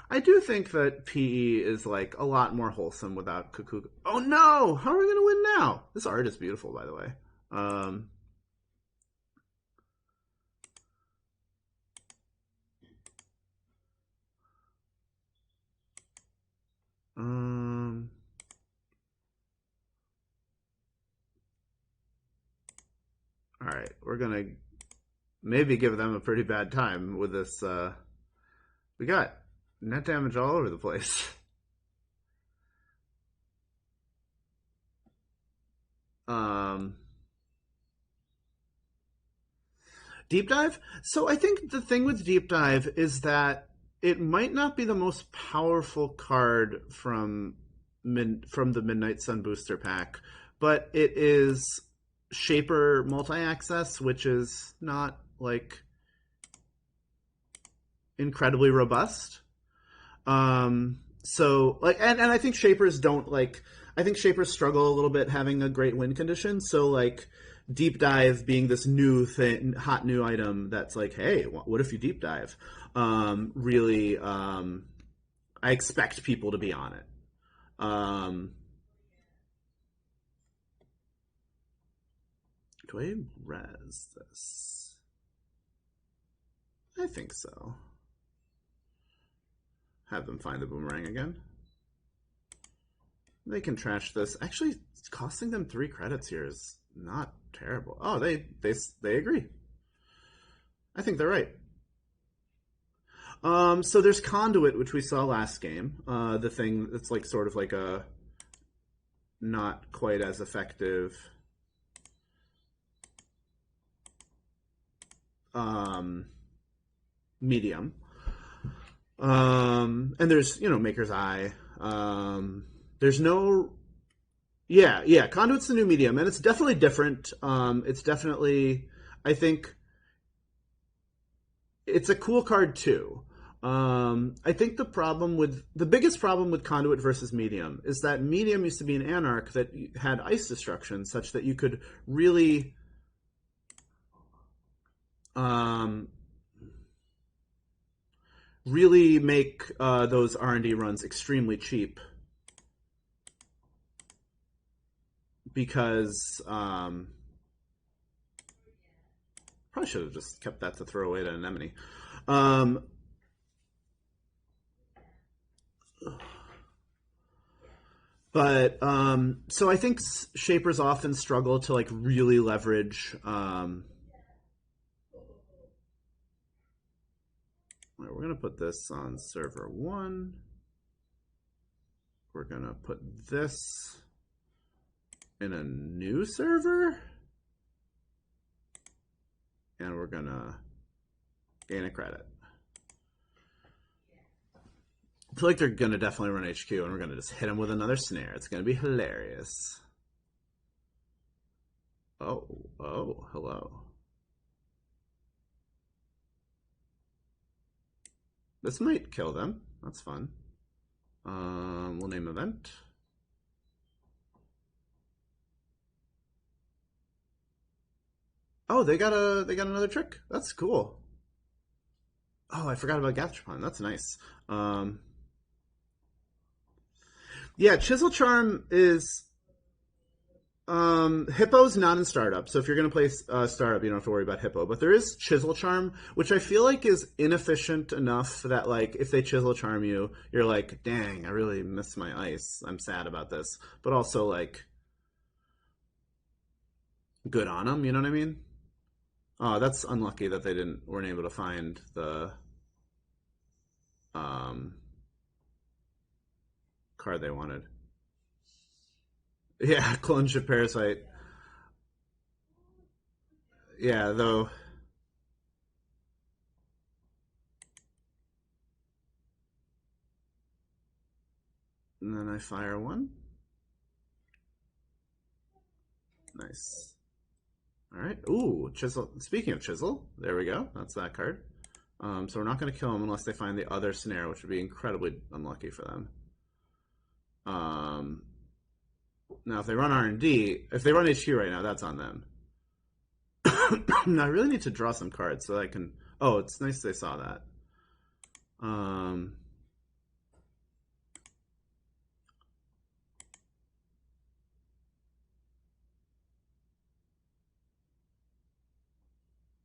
I do think that PE is like a lot more wholesome without Cuckoo. Oh no! How are we gonna win now? This art is beautiful, by the way. All right, we're gonna maybe give them a pretty bad time with this. We got net damage all over the place. Deep dive. So I think the thing with deep dive is that it might not be the most powerful card from the Midnight Sun booster pack, but it is Shaper multi-access, which is not like incredibly robust. So like, and I think Shapers don't like. I think Shapers struggle a little bit having a great win condition. So like, deep dive being this new thing, hot new item that's like, hey, what if you deep dive? Really, I expect people to be on it. Do I res this? I think so. Have them find the boomerang again. They can trash this. Actually, costing them 3 credits here is not terrible. Oh, they agree. I think they're right. So there's Conduit, which we saw last game. The thing that's like sort of like a not quite as effective medium. And there's, you know, Maker's Eye. There's no yeah, Conduit's the new medium, and it's definitely different. It's definitely, I think, it's a cool card too. I think the biggest problem with Conduit versus Medium is that Medium used to be an Anarch that had ice destruction, such that you could really. um, really make those R&D runs extremely cheap because probably should have just kept that to throw away to Anemone. Um, but so I think shapers often struggle to like really leverage. Right, we're gonna put this on server 1. We're gonna put this in a new server, and we're gonna gain a credit. I feel like they're gonna definitely run HQ, and we're gonna just hit them with another snare. It's gonna be hilarious. Oh, oh, hello. This might kill them. That's fun. We'll name event. Oh, they got another trick. That's cool. Oh, I forgot about Gastropon. That's nice. Yeah, Chisel Charm is Hippo's not in startup, so if you're gonna play startup, you don't have to worry about Hippo. But there is Chisel Charm, which I feel like is inefficient enough that like if they Chisel Charm you, you're like, dang, I really miss my ice. I'm sad about this, but also like good on them. You know what I mean? Oh, that's unlucky that they weren't able to find the um, card they wanted. Yeah, Clone Ship Parasite. Yeah, though. And then I fire one. Nice. All right. Ooh, Chisel. Speaking of Chisel, there we go. That's that card. So we're not going to kill them unless they find the other snare, which would be incredibly unlucky for them. Now, if they run R&D, if they run HQ right now, that's on them. Now, I really need to draw some cards so that I can... Oh, it's nice they saw that.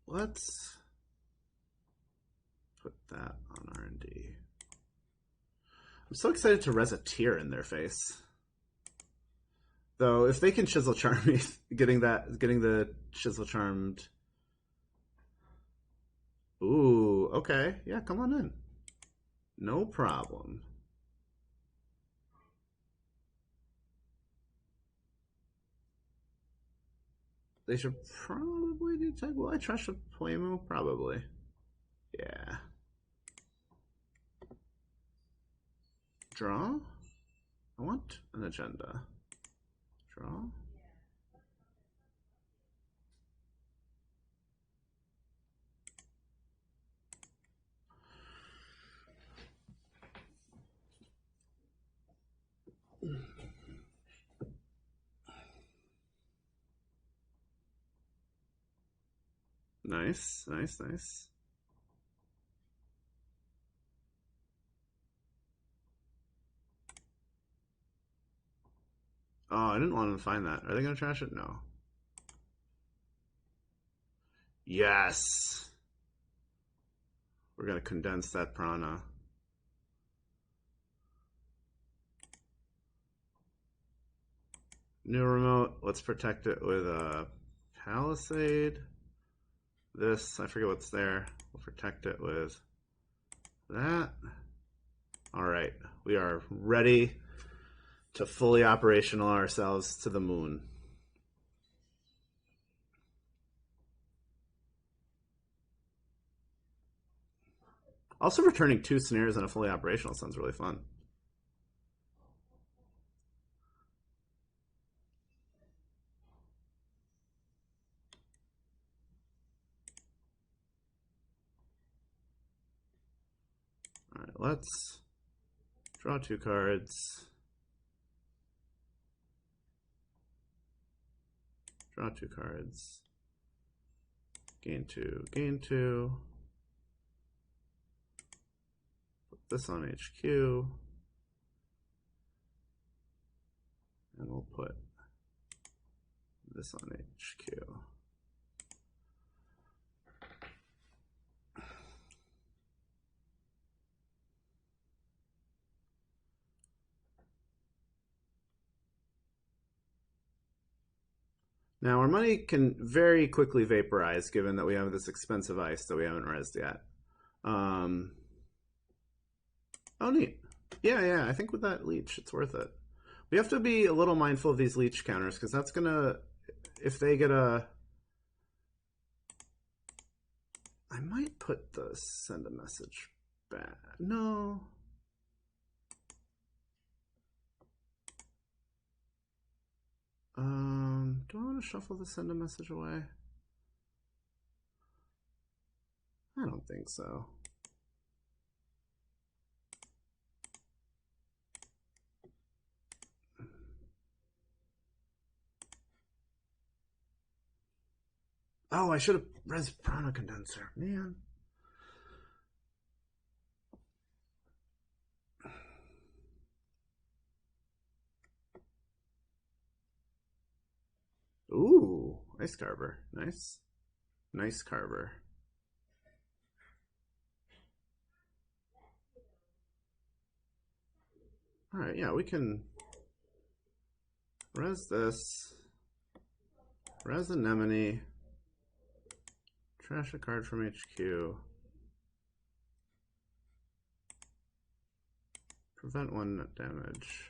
Let's put that on R&D. I'm so excited to res a tear in their face. Though, if they can Chisel Charm me, getting the Chisel Charmed... Ooh, okay. Yeah, come on in. No problem. They should probably do tag. Will I trash a Playmo? Probably. Yeah. Draw? I want an agenda. Draw? Nice, nice, nice. Oh, I didn't want them to find that. Are they going to trash it? No. Yes. We're going to condense that prana. New remote. Let's protect it with a palisade. This, I forget what's there. We'll protect it with that. All right. We are ready to fully operational ourselves to the moon. Also, returning 2 snares and a fully operational sounds really fun. All right, let's draw 2 cards. Draw 2 cards. gain 2, gain 2. Put this on HQ. And we'll put this on HQ. Now our money can very quickly vaporize given that we have this expensive ice that we haven't rezzed yet. Oh, neat. Yeah, I think with that leech, it's worth it. We have to be a little mindful of these leech counters because that's gonna, if they get a, I might put the send a message back. No. Do I want to shuffle the send a message away? I don't think so. Oh, I should have res prana condenser, man. Ooh, ice carver. Nice. Nice carver. Alright, yeah, we can res this. Res anemone. Trash a card from HQ. Prevent 1 damage.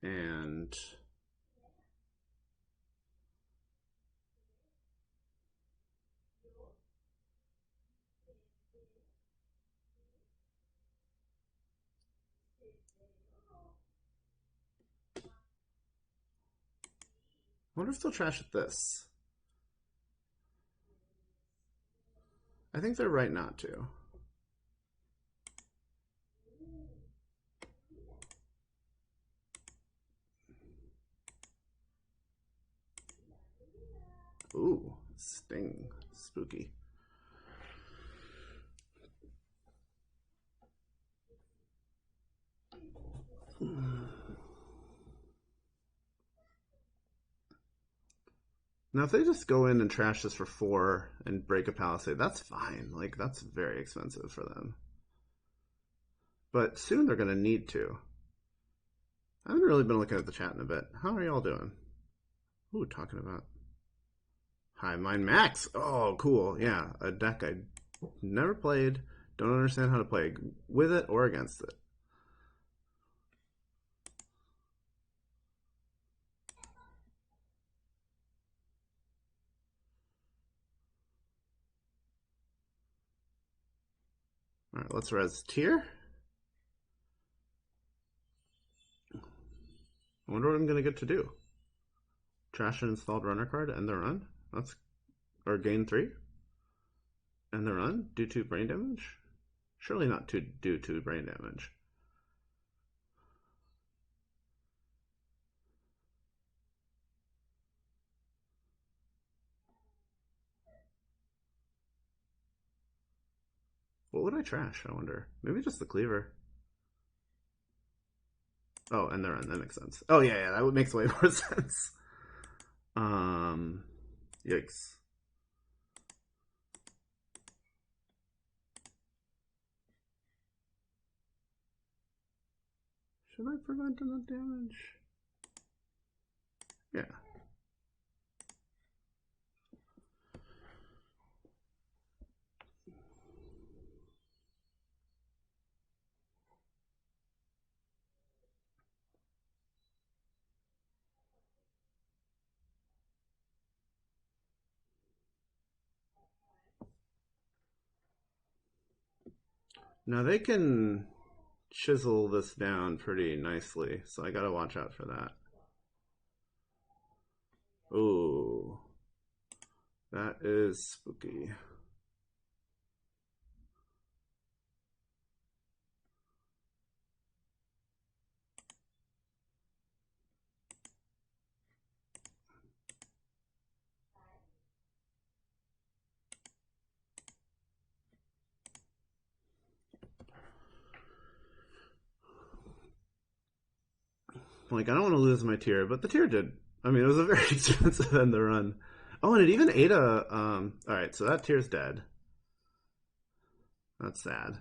And I wonder if they'll trash at this. I think they're right not to. Ooh, sting. Spooky. Now, if they just go in and trash this for 4 and break a palisade, that's fine. Like, that's very expensive for them. But soon they're going to need to. I haven't really been looking at the chat in a bit. How are y'all doing? Ooh, talking about High Mind Max. Oh, cool. Yeah, a deck I never played. Don't understand how to play with it or against it. All right, let's res tier. I wonder what I'm going to get to do. Trash an installed runner card, end the run. That's, or gain 3. End the run, do 2 brain damage. Surely not to do 2 brain damage. What would I trash, I wonder? Maybe just the cleaver. Oh, and the run, that makes sense. Oh yeah, that would make way more sense. Yikes. Should I prevent enough damage? Yeah. Now they can chisel this down pretty nicely, so I gotta watch out for that. Ooh, that is spooky. Like, I don't want to lose my tier, but the tier did. I mean, it was a very expensive end to run. Oh, and it even ate a. All right, so that tier's dead. That's sad.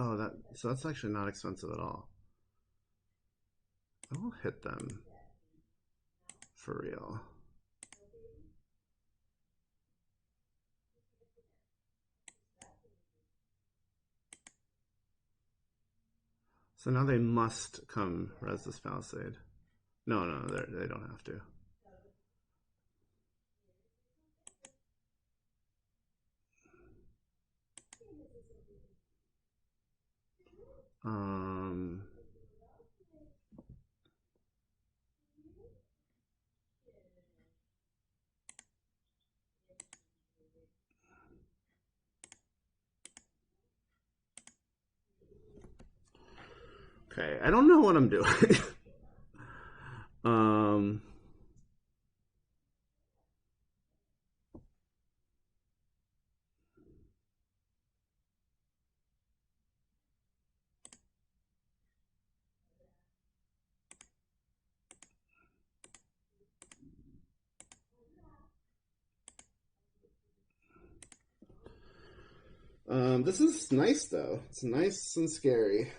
That so that's actually not expensive at all. I will hit them for real. So now they must come res this palisade. No, no, they don't have to. Um, okay, I don't know what I'm doing. um, this is nice though. It's nice and scary.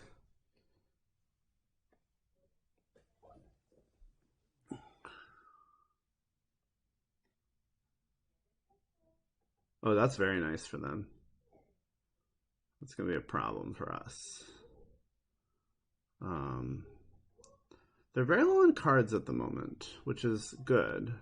Oh, that's very nice for them. It's gonna be a problem for us. Um, they're very low on cards at the moment, which is good.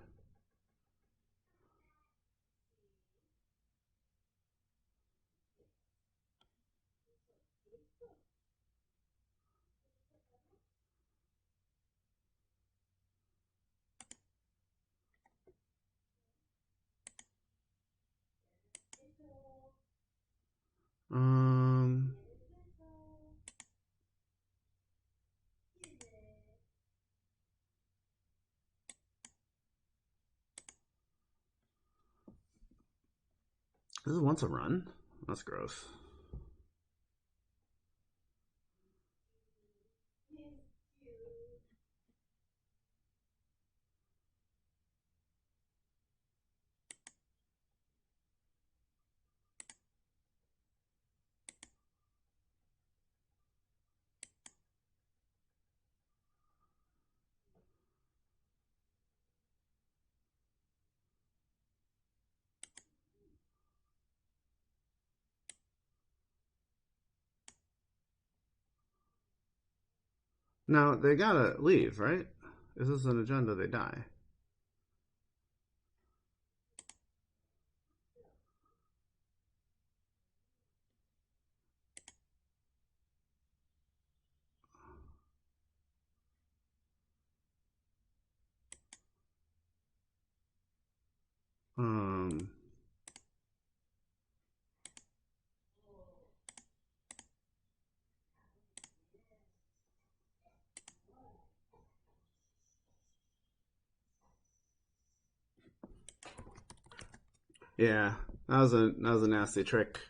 Um, this is once a run. That's gross. Now they gotta leave, right? If this is an agenda, they die. Um, yeah, that was a nasty trick.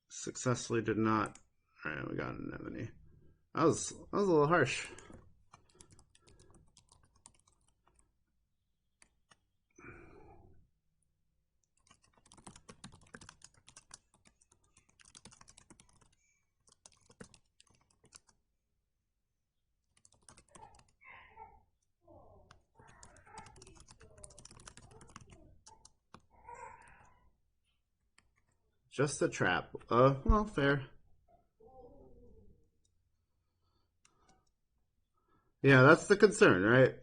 Successfully did not. All right, we got an anemone. That was a little harsh. Just a trap. Well, fair. Yeah, that's the concern, right?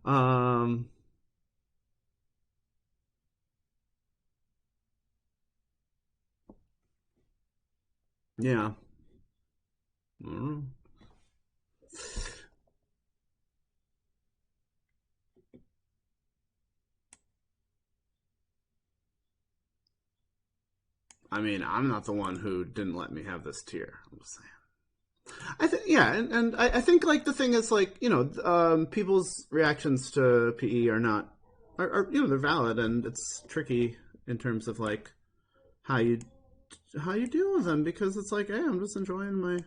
um, yeah. Mm. I mean, I'm not the one who didn't let me have this tier. I'm just saying. I think, yeah, and I think like the thing is like people's reactions to PE are not are they're valid, and it's tricky in terms of like how you how you deal with them, because it's like, hey, I'm just enjoying my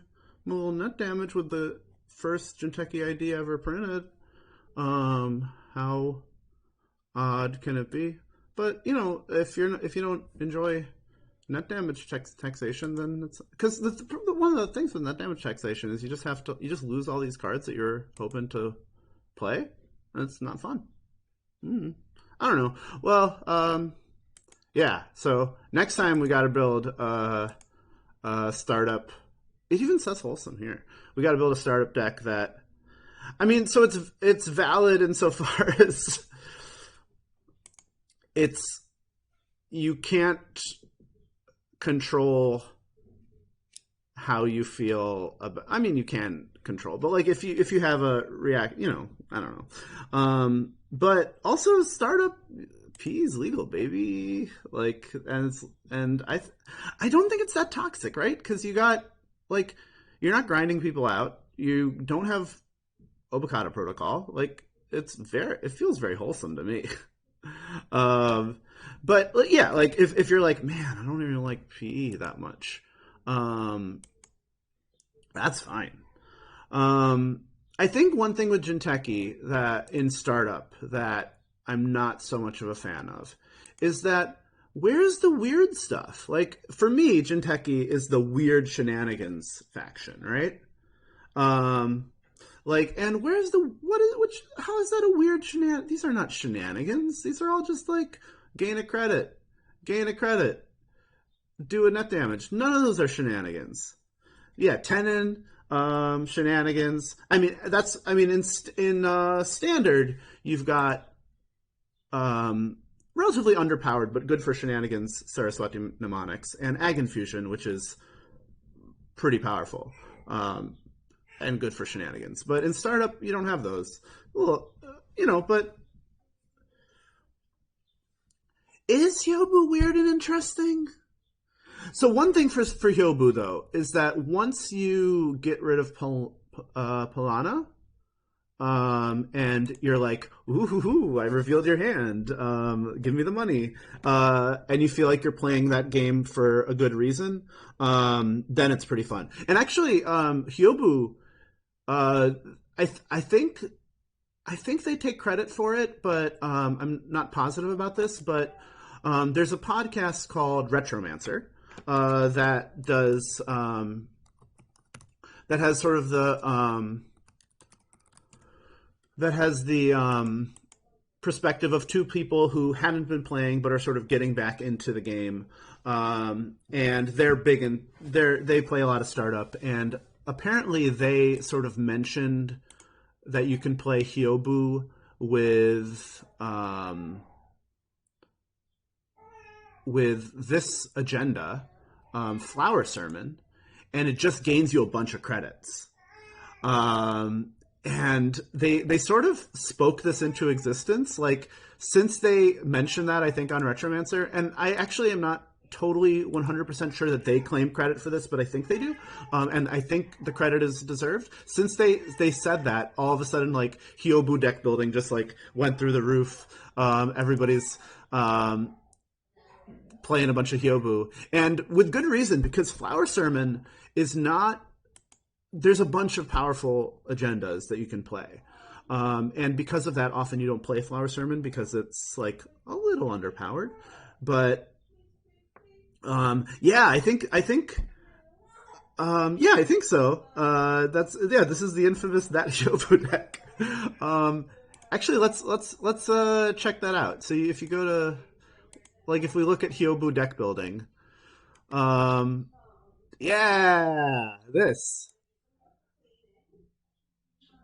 little net damage with the first Jinteki ID ever printed. How odd can it be? But if you don't enjoy net damage taxation, then it's because one of the things with net damage taxation is you just lose all these cards that you're hoping to play, and it's not fun. Mm. I don't know. Well, yeah. So next time we got to build a startup. It even says wholesome here. We got to build a startup deck that. I mean, so it's valid insofar as it's you can't control how you feel about. I mean, you can control, but like if you have a react, I don't know. But also startup P is legal, baby. Like, and I don't think it's that toxic, right? Because you got like you're not grinding people out. You don't have Obokata protocol. Like, it feels very wholesome to me. um, but yeah, like if you're like, man, I don't even like PE that much, um, that's fine. Um, I think one thing with Jinteki that in startup that I'm not so much of a fan of is that where's the weird stuff? Like for me, Jinteki is the weird shenanigans faction, right? Um, like, and where's the what is which? How is that a weird shenan? These are not shenanigans. These are all just like gain a credit, do a net damage. None of those are shenanigans. Yeah, tenon, shenanigans. I mean, in standard you've got relatively underpowered but good for shenanigans Saraswati mnemonics and Ag Infusion, which is pretty powerful. And good for shenanigans. But in startup, you don't have those. Well, but is Hyobu weird and interesting? So one thing for Hyobu though is that once you get rid of Polana, and you're like, ooh, I revealed your hand. Give me the money. And you feel like you're playing that game for a good reason. Then it's pretty fun. And actually, Hyobu, uh, I think they take credit for it, but I'm not positive about this. But there's a podcast called Retromancer that does that has sort of the perspective of two people who hadn't been playing but are sort of getting back into the game, and they're big and they play a lot of startup, and apparently they sort of mentioned that you can play Hyobu with this agenda, Flower Sermon, and it just gains you a bunch of credits. And they sort of spoke this into existence, like since they mentioned that, I think on Retromancer, and I actually am not totally 100% sure that they claim credit for this, but I think they do, and I think the credit is deserved. Since they said that, all of a sudden, like Hyobu deck building just like went through the roof. Everybody's playing a bunch of Hyobu, and with good reason, because Flower Sermon is not. There's a bunch of powerful agendas that you can play. And because of that, often you don't play Flower Sermon because it's like a little underpowered. But Yeah, yeah, I think so. That's yeah. This is the infamous that Shofu deck. Um, actually, let's check that out. So if you go to like if we look at Hyobu deck building, um, yeah, this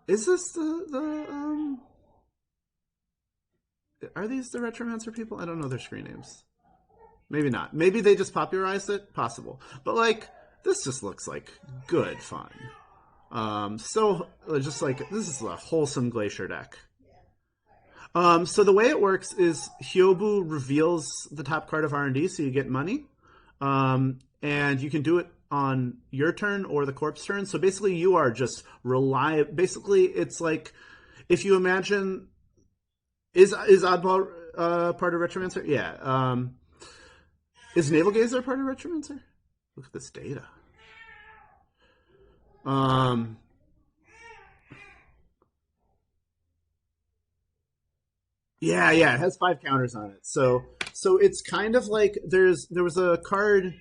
is this the are these the Retromancer people? I don't know their screen names. Maybe not. Maybe they just popularized it. Possible. But like this just looks like good fun. So just like this is a wholesome glacier deck. So the way it works is Hyobu reveals the top card of R&D, so you get money, and you can do it on your turn or the corpse turn. So basically, you are just rely. Basically, it's like if you imagine is Oddball part of Retromancer? Yeah. Is Naval Gazer part of Retromancer? Look at this data. Um, yeah, it has 5 counters on it. So it's kind of like there was a card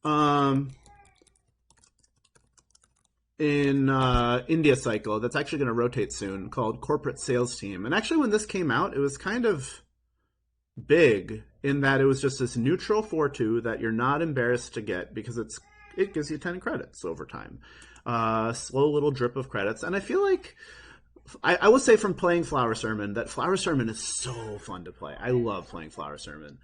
um in India Cycle that's actually going to rotate soon called Corporate Sales Team. And actually, when this came out, it was kind of big in that it was just this neutral 4/2 that you're not embarrassed to get because it gives you 10 credits over time. Slow little drip of credits. And I feel like I will say from playing Flower Sermon that Flower Sermon is so fun to play. I love playing Flower Sermon.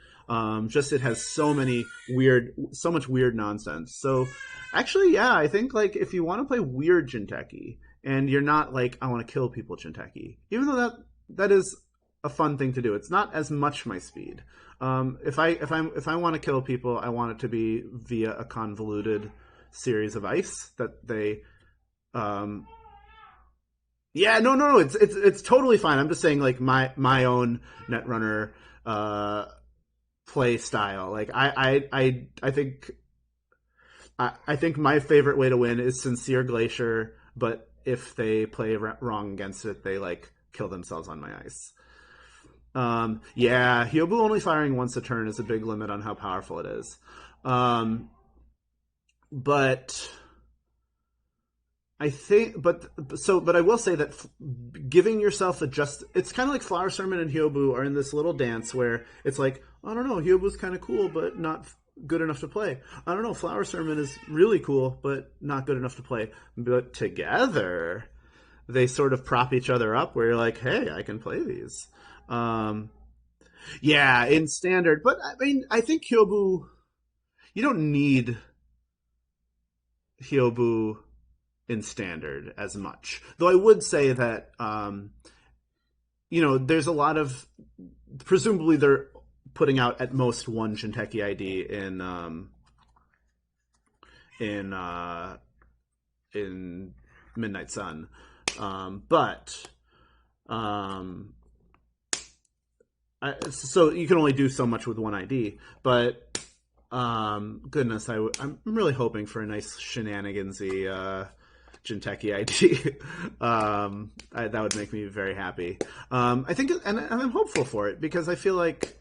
Just it has so much weird nonsense. So actually, yeah, I think like if you want to play weird Jinteki and you're not like I want to kill people Jinteki, even though that is a fun thing to do, it's not as much my speed. If I want to kill people, I want it to be via a convoluted series of ice that they um, yeah, no. It's totally fine. I'm just saying, like my own Netrunner uh, play style. Like I think my favorite way to win is Sincere Glacier, but if they play wrong against it, they like kill themselves on my ice. Yeah, Hyobu only firing once a turn is a big limit on how powerful it is. Um, but I think, but I will say that giving yourself it's kind of like Flower Sermon and Hyobu are in this little dance where it's like, I don't know, Hyobu's kind of cool, but not good enough to play. I don't know, Flower Sermon is really cool, but not good enough to play. But together, they sort of prop each other up where you're like, hey, I can play these. Um, yeah, in standard, but I mean, I think Hyobu, you don't need Hyobu in standard as much. Though I would say that there's a lot of presumably they're putting out at most one Jinteki ID in in Midnight Sun, but um, so you can only do so much with one ID. But goodness, I'm really hoping for a nice shenanigansy Jinteki ID. That would make me very happy. I think, and I'm hopeful for it because I feel like,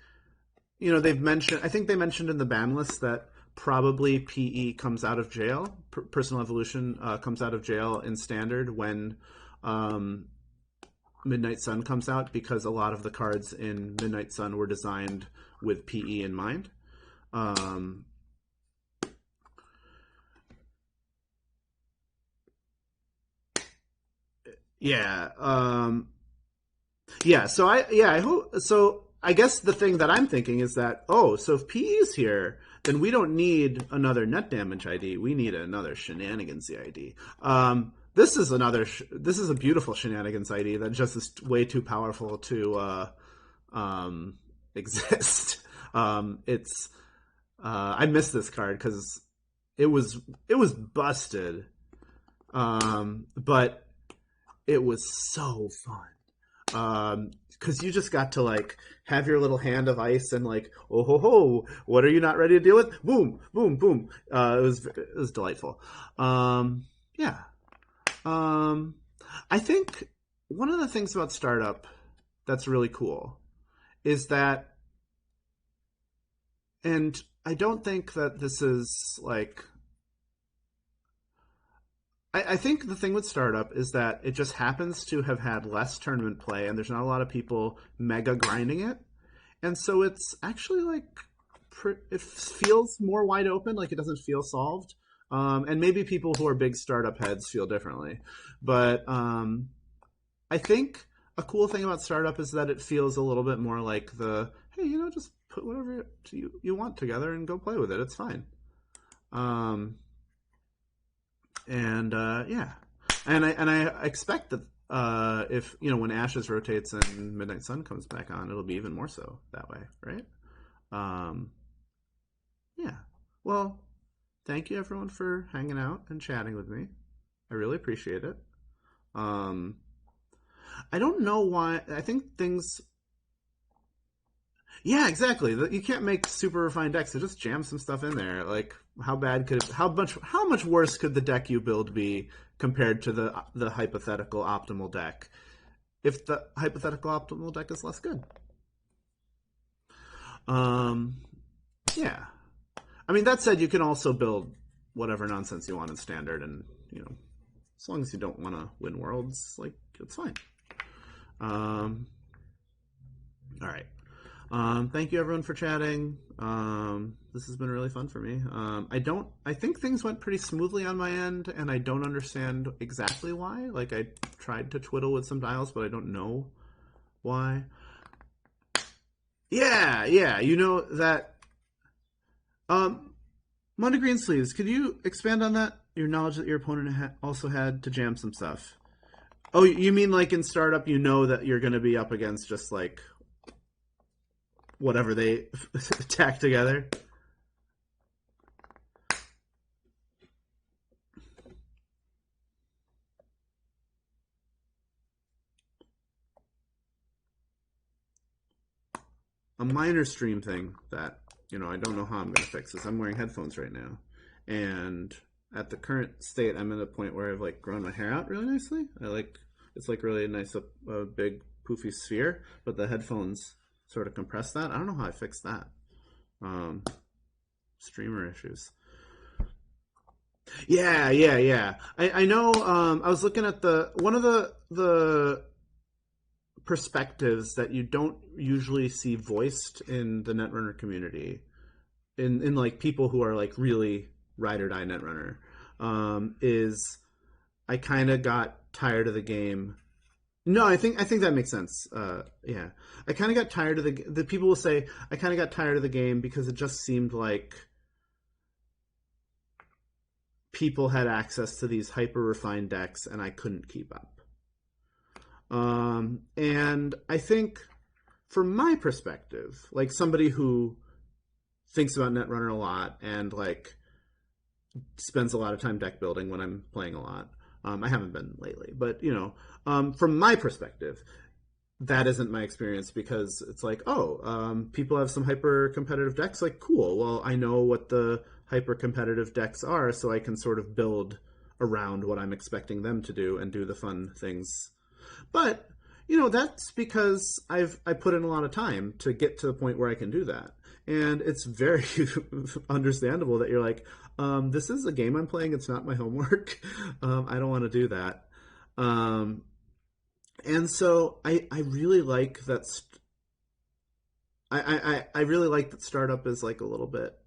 they've mentioned. I think they mentioned in the ban list that probably PE comes out of jail. Personal Evolution comes out of jail in standard when Midnight Sun comes out because a lot of the cards in Midnight Sun were designed with PE in mind. Um, yeah. Yeah, I hope so. I guess the thing that I'm thinking is that so if PE is here, then we don't need another net damage ID. We need another shenanigans ID. This is a beautiful shenanigans ID that just is way too powerful to exist. It's I miss this card because it was busted, but it was so fun because you just got to like have your little hand of ice and like oh ho ho, what are you not ready to deal with? Boom, boom, boom. It was delightful. Yeah. Um, I think one of the things about startup that's really cool is that, and I don't think that this is like. I think the thing with startup is that it just happens to have had less tournament play, and there's not a lot of people mega grinding it, and so it's actually like it feels more wide open. Like it doesn't feel solved. And maybe people who are big startup heads feel differently, but I think a cool thing about startup is that it feels a little bit more like the hey, just put whatever you want together and go play with it. It's fine. Um, and yeah, and I expect that if when Ashes rotates and Midnight Sun comes back on, it'll be even more so that way, right? Um, yeah. Well, thank you everyone for hanging out and chatting with me. I really appreciate it. Um, I don't know why. I think things. Yeah, exactly. You can't make super refined decks. So just jam some stuff in there. Like, how bad could it? How much worse could the deck you build be compared to the hypothetical optimal deck? If the hypothetical optimal deck is less good. Um, yeah. I mean, that said, you can also build whatever nonsense you want in standard, and as long as you don't want to win worlds, like it's fine. Um, all right. Thank you everyone for chatting. This has been really fun for me. I think things went pretty smoothly on my end, and I don't understand exactly why. Like I tried to twiddle with some dials, but I don't know why. Yeah, yeah. You know that. Um, Monday Greensleeves, could you expand on that? Your knowledge that your opponent also had to jam some stuff. Oh, you mean like in startup, you know that you're going to be up against just like whatever they tack together? A minor stream thing that I don't know how I'm going to fix this. I'm wearing headphones right now, and at the current state, I'm at a point where I've like grown my hair out really nicely. It's like really a nice, a big poofy sphere, but the headphones sort of compress that. I don't know how I fixed that. Um, Streamer issues. Yeah, yeah, yeah. I know. I was looking at the one of the perspectives that you don't usually see voiced in the netrunner community, in like people who are like really ride or die netrunner, is I kind of got tired of the game. No, I think that makes sense. Yeah, I kind of got tired of the people will say I kind of got tired of the game because it just seemed like people had access to these hyper refined decks and I couldn't keep up. And I think from my perspective, like somebody who thinks about Netrunner a lot and like spends a lot of time deck building when I'm playing a lot. I haven't been lately, but from my perspective, that isn't my experience because it's like, oh, people have some hyper competitive decks. Like, cool. Well, I know what the hyper competitive decks are, so I can sort of build around what I'm expecting them to do and do the fun things. But that's because I put in a lot of time to get to the point where I can do that. And it's very understandable that you're like, this is a game I'm playing. It's not my homework. I don't want to do that. Um, and so I really like that. I really like that startup is like a little bit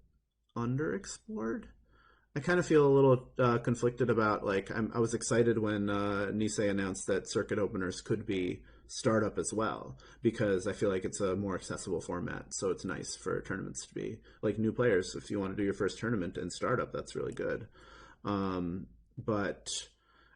underexplored. I kind of feel a little conflicted about like I was excited when Nisei announced that circuit openers could be startup as well because I feel like it's a more accessible format. So it's nice for tournaments to be like new players. If you want to do your first tournament in startup, that's really good. But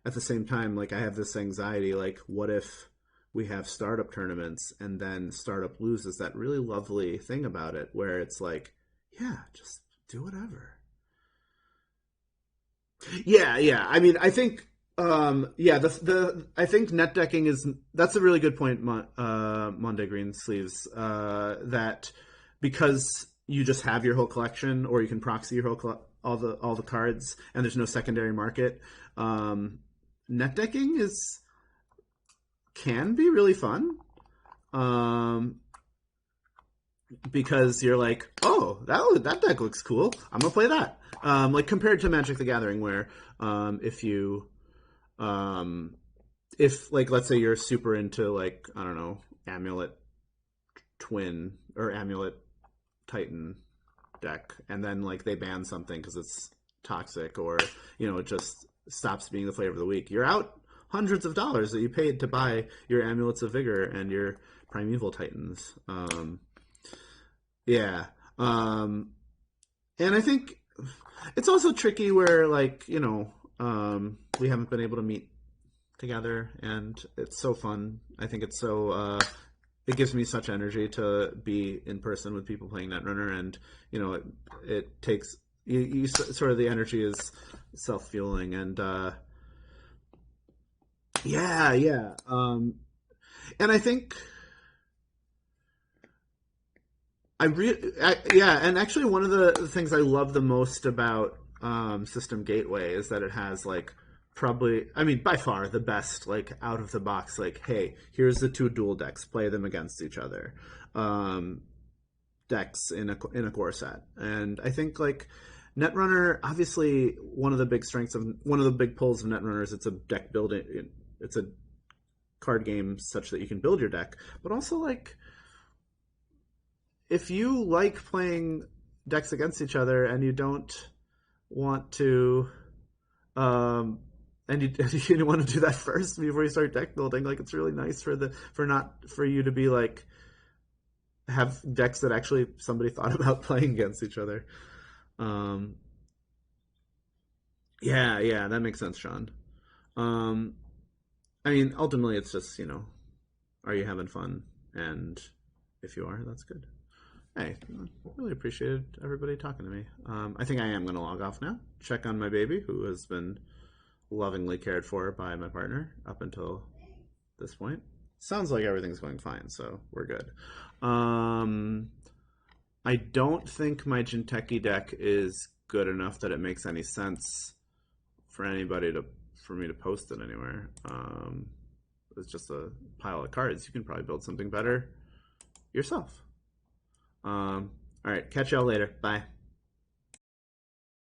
at the same time, like I have this anxiety, like what if we have startup tournaments and then startup loses that really lovely thing about it where it's like, yeah, just do whatever. Yeah, yeah. I mean, I think yeah, the I think net decking is that's a really good point, Monday Green Sleeves. That because you just have your whole collection, or you can proxy your all the cards, and there's no secondary market. Um, Net decking is can be really fun. Um, because you're like, oh, that deck looks cool. I'm gonna play that. Like compared to Magic the Gathering, where if you if like let's say you're super into like I don't know Amulet Twin or Amulet Titan deck, and then like they ban something because it's toxic or it just stops being the flavor of the week. You're out hundreds of dollars that you paid to buy your Amulets of Vigor and your Primeval Titans. Yeah. And I think it's also tricky where like we haven't been able to meet together, and it's so fun. I think it's so it gives me such energy to be in person with people playing Netrunner, and it takes you sort of the energy is self fueling, and yeah. And I think yeah, and actually one of the things I love the most about System Gateway is that it has like probably, I mean, by far the best like out of the box. Like, hey, here's the two dual decks, play them against each other. Decks in a core set, and I think like Netrunner, obviously one of the big strengths of one of the big pulls of Netrunner is it's a deck building. It's a card game such that you can build your deck, but also like if you like playing decks against each other and you don't want to and you want to do that first before you start deck building, like it's really nice for you to be like have decks that actually somebody thought about playing against each other. um yeah, that makes sense, Sean. um I mean, ultimately it's just are you having fun? And if you are, that's good. Hey, really appreciated everybody talking to me. I think I am going to log off now. Check on my baby, who has been lovingly cared for by my partner up until this point. Sounds like everything's going fine, so we're good. I don't think my Jinteki deck is good enough that it makes any sense for anybody for me to post it anywhere. It's just a pile of cards. You can probably build something better yourself. All right, catch y'all later. Bye.